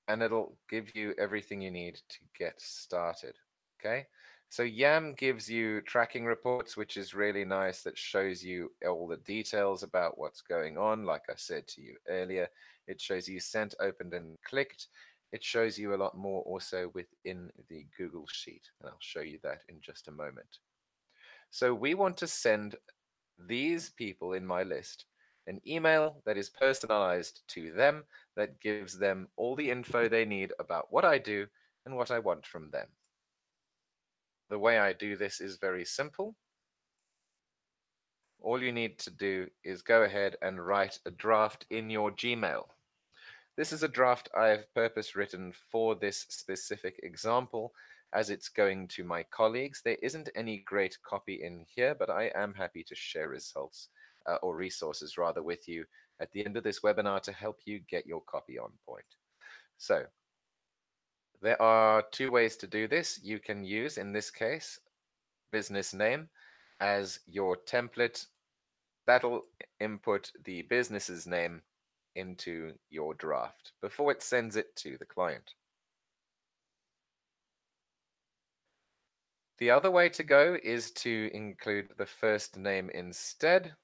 and it'll give you everything you need to get started. Okay, so YAM gives you tracking reports, which is really nice, that shows you all the details about what's going on. Like I said to you earlier, it shows you sent, opened, and clicked. It shows you a lot more also within the Google Sheet, and I'll show you that in just a moment. So we want to send these people in my list an email that is personalized to them, that gives them all the info they need about what I do and what I want from them. The way I do this is very simple. all you need to do is go ahead and write a draft in your Gmail. This is a draft I have purpose written for this specific example as it's going to my colleagues. There isn't any great copy in here, but I am happy to share results or resources rather with you at the end of this webinar to help you get your copy on point. So there are two ways to do this. You can use, in this case, business name as your template. That'll input the business's name into your draft before it sends it to the client. The other way to go is to include the first name instead.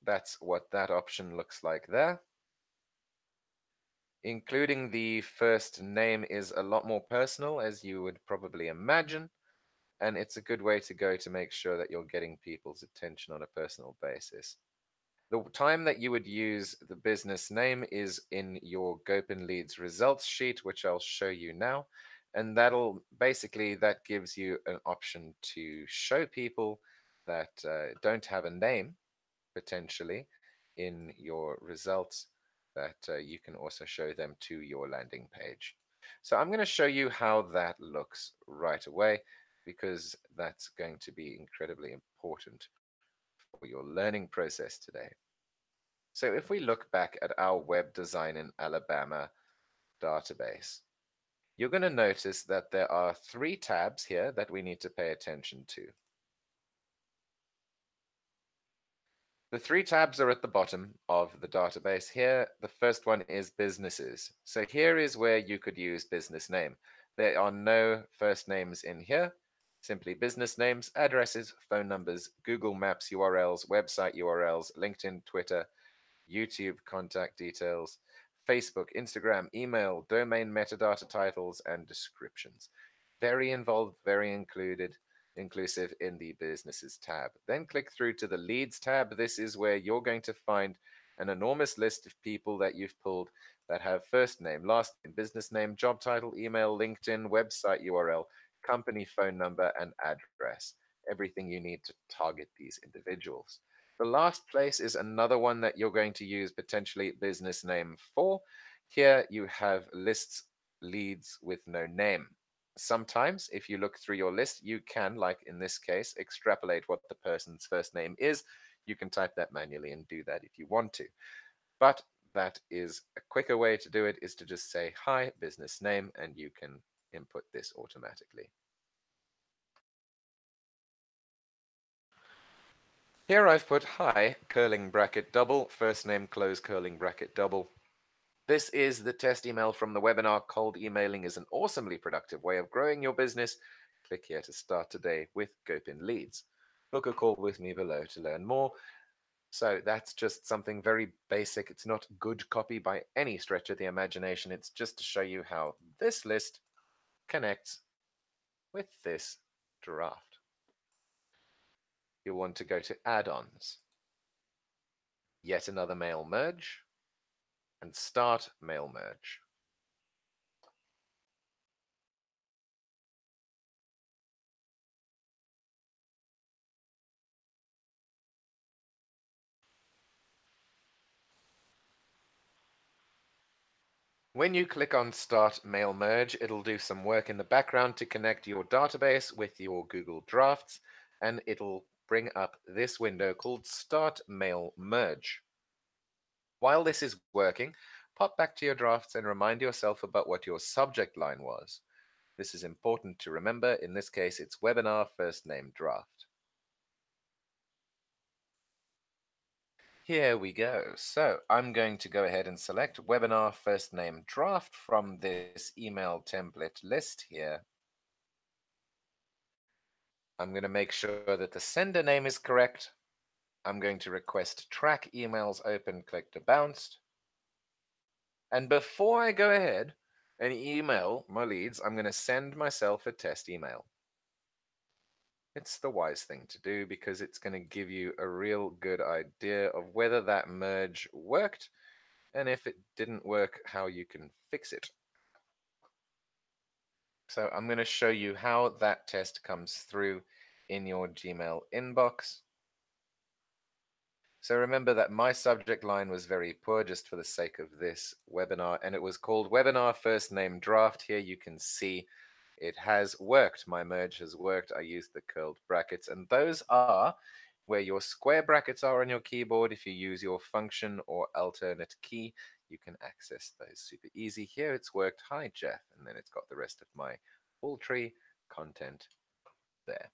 That's what that option looks like there. Including the first name is a lot more personal, as you would probably imagine, and it's a good way to go to make sure that you're getting people's attention on a personal basis. The time that you would use the business name is in your Gopin Leads results sheet, which I'll show you now. And that gives you an option to show people that don't have a name potentially in your results that you can also show them to your landing page. So I'm going to show you how that looks right away because that's going to be incredibly important for your learning process today. So if we look back at our Web Design in Alabama database, you're going to notice that there are three tabs here that we need to pay attention to. The three tabs are at the bottom of the database here. The first one is businesses. So here is where you could use business name. There are no first names in here, simply business names, addresses, phone numbers, Google Maps URLs, website URLs, LinkedIn, Twitter, YouTube contact details, Facebook, Instagram, email, domain metadata titles, and descriptions. Very involved, very inclusive in the businesses tab. Then click through to the leads tab. This is where you're going to find an enormous list of people that you've pulled that have first name, last name, business name, job title, email, LinkedIn, website URL, company phone number, and address. Everything you need to target these individuals. The last place is another one that you're going to use potentially business name for. Here you have lists leads with no name. Sometimes if you look through your list, you can, like in this case, extrapolate what the person's first name is. You can type that manually and do that if you want to. But that is a quicker way to do it, is to just say, hi, business name, and you can input this automatically. Here I've put hi, curling bracket double, first name, close curling bracket double. This is the test email from the webinar. Cold emailing is an awesomely productive way of growing your business. Click here to start today with Gopin Leads. Book a call with me below to learn more. So that's just something very basic. It's not good copy by any stretch of the imagination. It's just to show you how this list connects with this draft. You'll want to go to add-ons, yet another mail merge, and start mail merge. When you click on Start Mail Merge, it'll do some work in the background to connect your database with your Google Drafts, and it'll bring up this window called Start Mail Merge. While this is working, pop back to your drafts and remind yourself about what your subject line was. This is important to remember. In this case, it's Webinar First Name Draft. Here we go. So I'm going to go ahead and select Webinar First Name Draft from this email template list here. I'm going to make sure that the sender name is correct. I'm going to request track emails open, click to bounced. And before I go ahead and email my leads, I'm going to send myself a test email. It's the wise thing to do because it's going to give you a real good idea of whether that merge worked, and if it didn't work, how you can fix it. So I'm going to show you how that test comes through in your Gmail inbox. So remember that my subject line was very poor just for the sake of this webinar, and it was called Webinar First Name Draft. Here you can see it has worked. My merge has worked. I used the curled brackets, and those are where your square brackets are on your keyboard. If you use your function or alternate key, you can access those super easy. Here it's worked. Hi, Jeff. And then it's got the rest of my full tree content there.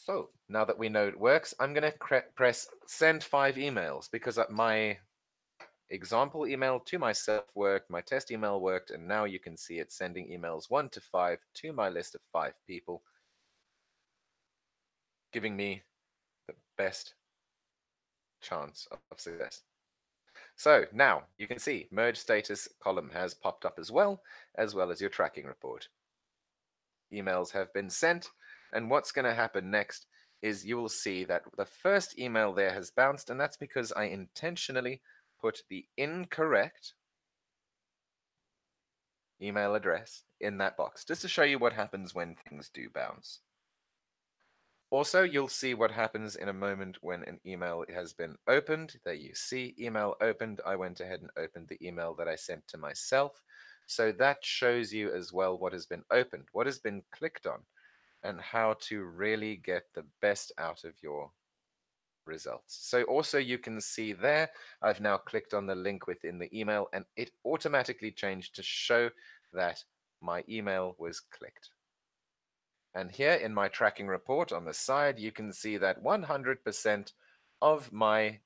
So now that we know it works, I'm going to press send 5 emails because my example email to myself worked, my test email worked, and now you can see it sending emails 1 to 5 to my list of 5 people, giving me the best chance of success. So now you can see merge status column has popped up as well as your tracking report. Emails have been sent, and what's going to happen next is you will see that the first email there has bounced, and that's because I intentionally put the incorrect email address in that box, just to show you what happens when things do bounce. Also, you'll see what happens in a moment when an email has been opened. There you see email opened. I went ahead and opened the email that I sent to myself. So that shows you as well what has been opened, what has been clicked on, and how to really get the best out of your results. So also you can see there, I've now clicked on the link within the email and it automatically changed to show that my email was clicked. And here in my tracking report on the side, you can see that 100% of my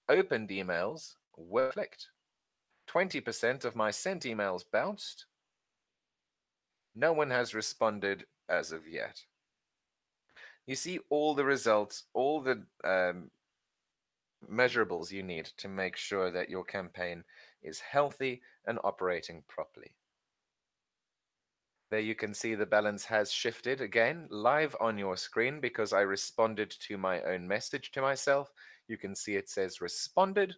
opened emails were clicked. 20% of my sent emails bounced. No one has responded as of yet. You see all the results, all the measurables you need to make sure that your campaign is healthy and operating properly. There you can see the balance has shifted again live on your screen because I responded to my own message to myself. You can see it says responded,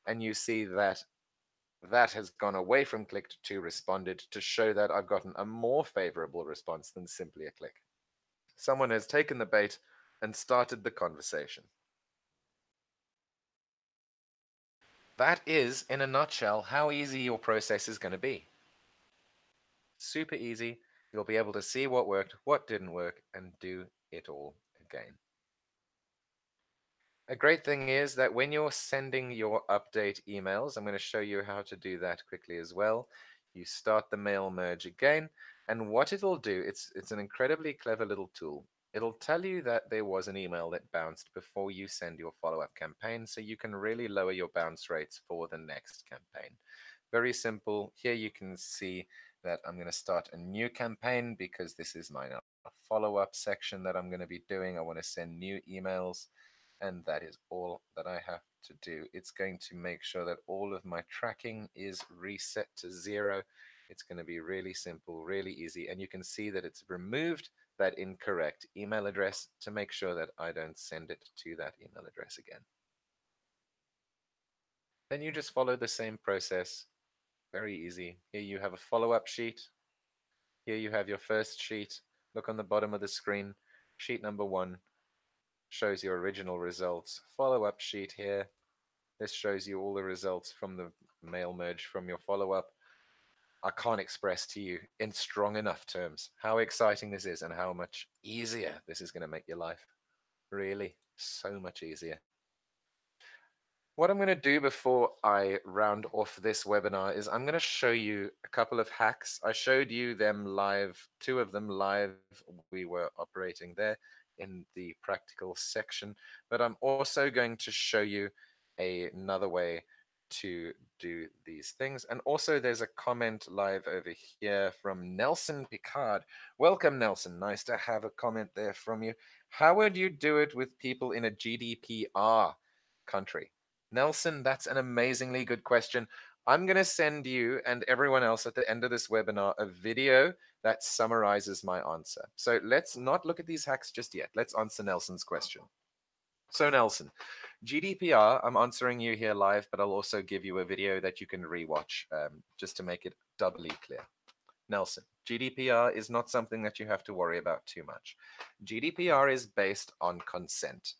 and you see that that has gone away from clicked to responded to show that I've gotten a more favorable response than simply a click. Someone has taken the bait and started the conversation. That is, in a nutshell, how easy your process is going to be. Super easy. You'll be able to see what worked, what didn't work, and do it all again. A great thing is that when you're sending your update emails, I'm going to show you how to do that quickly as well. You start the mail merge again, and what it'll do, it's an incredibly clever little tool. It'll tell you that there was an email that bounced before you send your follow-up campaign, so you can really lower your bounce rates for the next campaign. Very simple. Here you can see that I'm going to start a new campaign because this is my follow-up section that I'm going to be doing. I want to send new emails, and that is all that I have to do. It's going to make sure that all of my tracking is reset to 0. It's going to be really simple, really easy, and you can see that it's removed that incorrect email address to make sure that I don't send it to that email address again. Then you just follow the same process. Very easy. Here you have a follow-up sheet. Here you have your first sheet. Look on the bottom of the screen. Sheet number 1 shows your original results. Follow-up sheet here. This shows you all the results from the mail merge from your follow-up. I can't express to you in strong enough terms how exciting this is and how much easier this is going to make your life. Really, so much easier. What I'm going to do before I round off this webinar is I'm going to show you a couple of hacks. I showed you them live, 2 of them live. We were operating there in the practical section, but I'm also going to show you another way to do these things. And also there's a comment live over here from Nelson Picard. Welcome, Nelson. Nice to have a comment there from you. How would you do it with people in a GDPR country? Nelson, that's an amazingly good question. I'm going to send you and everyone else at the end of this webinar a video that summarizes my answer. So let's not look at these hacks just yet. Let's answer Nelson's question. So Nelson, GDPR, I'm answering you here live, but I'll also give you a video that you can rewatch just to make it doubly clear. Nelson, GDPR is not something that you have to worry about too much. GDPR is based on consent.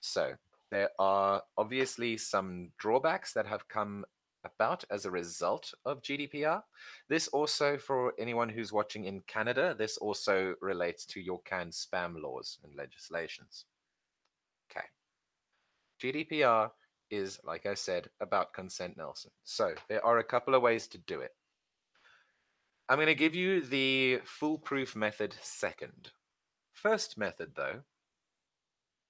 So there are obviously some drawbacks that have come about as a result of GDPR. This also, for anyone who's watching in Canada, this also relates to your canned spam laws and legislations. Okay. GDPR is, like I said, about consent, Nelson. So there are a couple of ways to do it. I'm going to give you the foolproof method second. First method, though,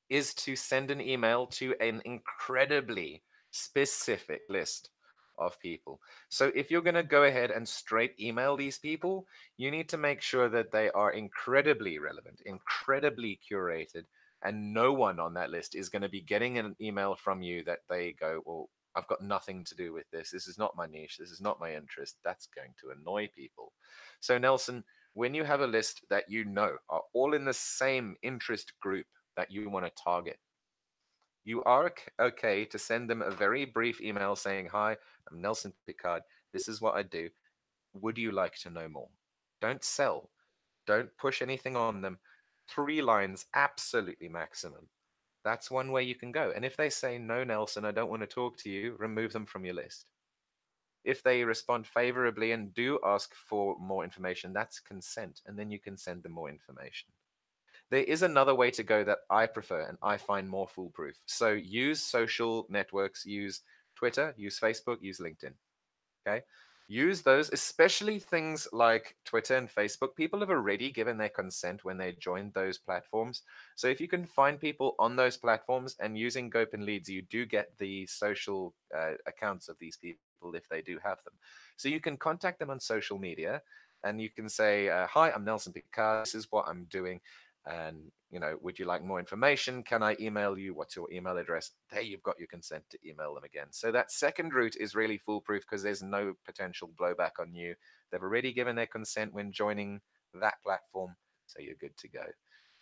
is to send an email to an incredibly specific list of people. So if you're going to go ahead and straight email these people, you need to make sure that they are incredibly relevant, incredibly curated, and no one on that list is going to be getting an email from you that they go, well, I've got nothing to do with this. This is not my niche. This is not my interest. That's going to annoy people. So, Nelson, when you have a list that you know are all in the same interest group that you want to target, you are okay to send them a very brief email saying, "Hi, I'm Nelson Picard. This is what I do. Would you like to know more?" Don't sell. Don't push anything on them. 3 lines, absolutely maximum. That's one way you can go. And if they say, "No, Nelson, I don't want to talk to you," remove them from your list. If they respond favorably and do ask for more information, that's consent. And then you can send them more information. There is another way to go that I prefer and I find more foolproof. So use social networks, use Twitter, use Facebook, use LinkedIn. Okay. Use those, especially things like Twitter and Facebook. People have already given their consent when they joined those platforms. So if you can find people on those platforms and using Gopin Leads, you do get the social accounts of these people if they do have them. So you can contact them on social media and you can say, "Hi, I'm Nelson Picard. This is what I'm doing. And, would you like more information? Can I email you? What's your email address?" There you've got your consent to email them again. So that second route is really foolproof because there's no potential blowback on you. They've already given their consent when joining that platform, so you're good to go.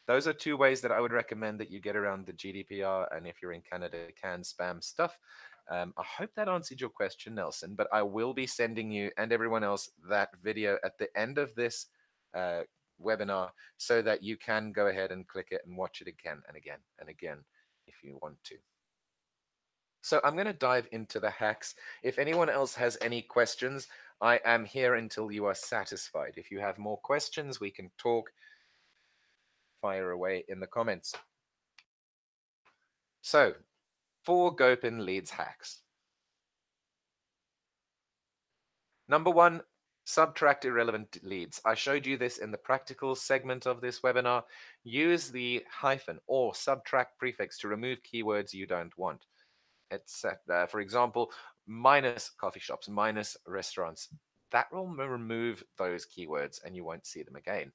Those are 2 ways that I would recommend that you get around the GDPR. And if you're in Canada, can spam stuff. I hope that answered your question, Nelson. But I will be sending you and everyone else that video at the end of this uh, webinar so that you can go ahead and click it and watch it again and again and again if you want to. So I'm going to dive into the hacks. If anyone else has any questions, I am here until you are satisfied. If you have more questions, we can talk. Fire away in the comments. So, 4 Gopin Leads hacks. Number 1, subtract irrelevant leads. I showed you this in the practical segment of this webinar. Use the hyphen or subtract prefix to remove keywords you don't want. It's for example, minus coffee shops, minus restaurants. That will remove those keywords and you won't see them again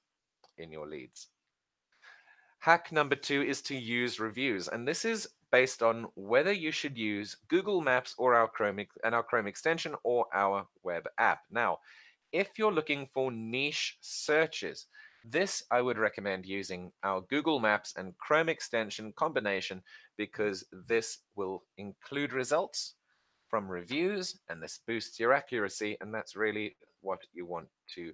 in your leads. Hack number 2 is to use reviews. And this is based on whether you should use Google Maps or our Chrome extension or our web app. Now, if you're looking for niche searches, this I would recommend using our Google Maps and Chrome extension combination because this will include results from reviews and this boosts your accuracy, and that's really what you want to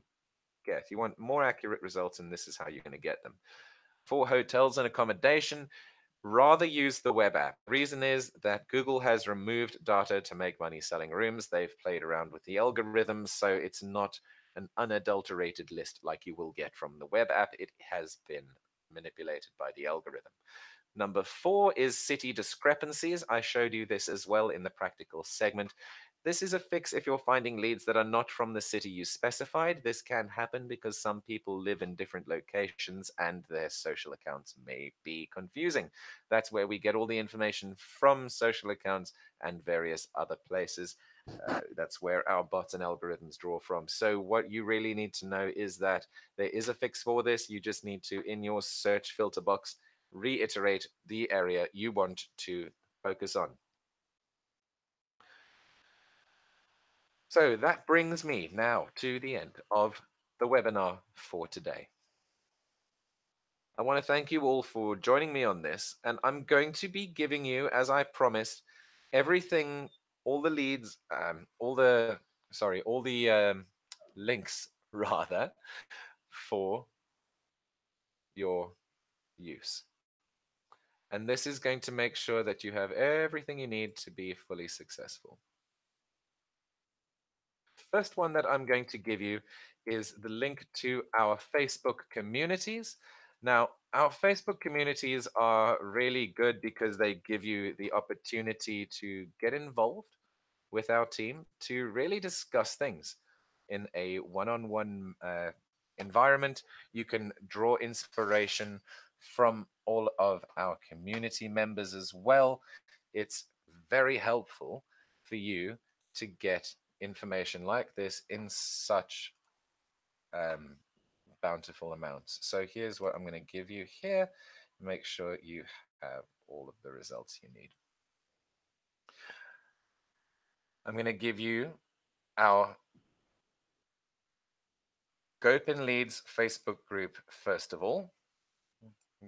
get. You want more accurate results, and this is how you're going to get them. For hotels and accommodation, rather use the web app. The reason is that Google has removed data to make money selling rooms. They've played around with the algorithms, so it's not an unadulterated list like you will get from the web app. It has been manipulated by the algorithm. Number 4 is city discrepancies. I showed you this as well in the practical segment. This is a fix if you're finding leads that are not from the city you specified. This can happen because some people live in different locations and their social accounts may be confusing. That's where we get all the information from social accounts and various other places. That's where our bots and algorithms draw from. So what you really need to know is that there is a fix for this. You just need to, in your search filter box, reiterate the area you want to focus on. So that brings me now to the end of the webinar for today. I want to thank you all for joining me on this, and I'm going to be giving you, as I promised, everything, all the leads, all the links rather for your use. And this is going to make sure that you have everything you need to be fully successful. First one that I'm going to give you is the link to our Facebook communities. Now, our Facebook communities are really good because they give you the opportunity to get involved with our team to really discuss things in a one-on-one environment. You can draw inspiration from all of our community members as well. It's very helpful for you to get information like this in such um, bountiful amounts. So here's what I'm going to give you here. Make sure you have all of the results you need. I'm going to give you our Gopin Leads Facebook group first of all.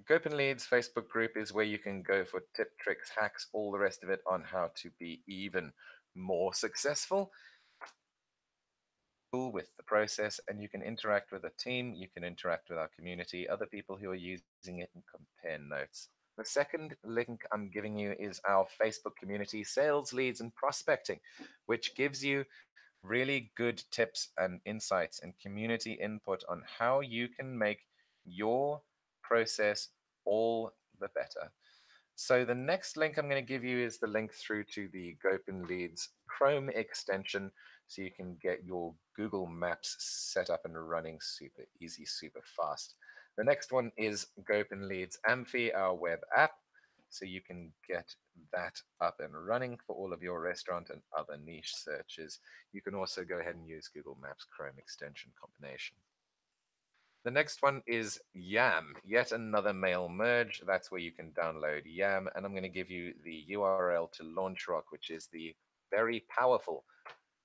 Gopin Leads Facebook group is where you can go for tip, tricks, hacks, all the rest of it on how to be even more successful with the process, and you can interact with a team, you can interact with our community, other people who are using it, and compare notes. The second link I'm giving you is our Facebook community sales leads and prospecting, which gives you really good tips and insights and community input on how you can make your process all the better. So the next link I'm going to give you is the link through to the Gopin Leads Chrome extension so you can get your Google Maps set up and running super easy, super fast. The next one is Gopin Leads Amphi, our web app. So you can get that up and running for all of your restaurant and other niche searches. You can also go ahead and use Google Maps Chrome extension combination. The next one is Yam, yet another mail merge. That's where you can download Yam. And I'm going to give you the URL to LaunchRock, which is the very powerful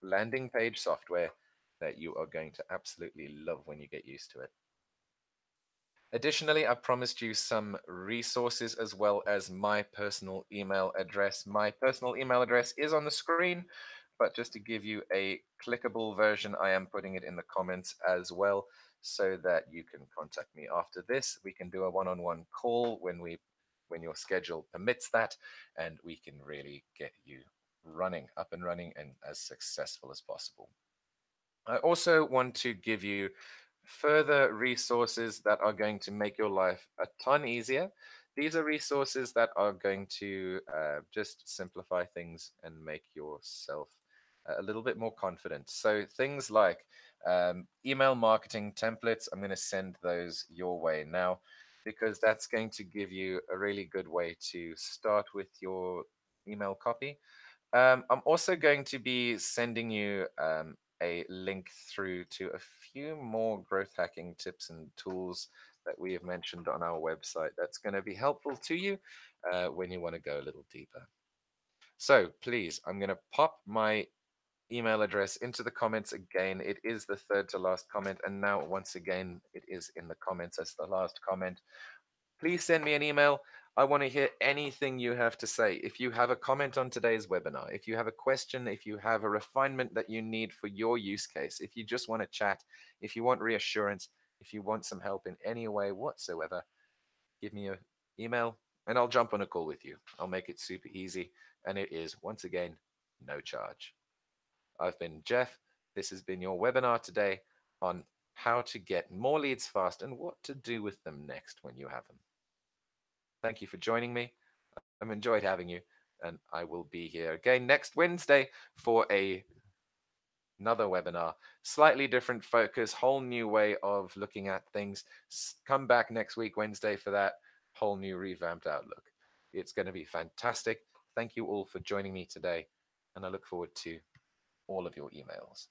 landing page software that you are going to absolutely love when you get used to it. Additionally, I promised you some resources as well as my personal email address. My personal email address is on the screen, but just to give you a clickable version, I am putting it in the comments as well so that you can contact me after this. We can do a one-on-one call when your schedule permits that, and we can really get you running, up and running, and as successful as possible. I also want to give you further resources that are going to make your life a ton easier. These are resources that are going to just simplify things and make yourself a little bit more confident. So things like email marketing templates, I'm going to send those your way now because that's going to give you a really good way to start with your email copy. I'm also going to be sending you a link through to a few more growth hacking tips and tools that we have mentioned on our website that's going to be helpful to you when you want to go a little deeper. So please, I'm going to pop my email address into the comments again. It is the third to last comment, and now once again, it is in the comments as the last comment. Please send me an email. I want to hear anything you have to say. If you have a comment on today's webinar, if you have a question, if you have a refinement that you need for your use case, if you just want to chat, if you want reassurance, if you want some help in any way whatsoever, give me an email and I'll jump on a call with you. I'll make it super easy. And it is, once again, no charge. I've been Jeff. This has been your webinar today on how to get more leads fast and what to do with them next when you have them. Thank you for joining me. I've enjoyed having you, and I will be here again next Wednesday for another webinar. Slightly different focus, whole new way of looking at things. Come back next week, Wednesday, for that whole new revamped outlook. It's going to be fantastic. Thank you all for joining me today, and I look forward to all of your emails.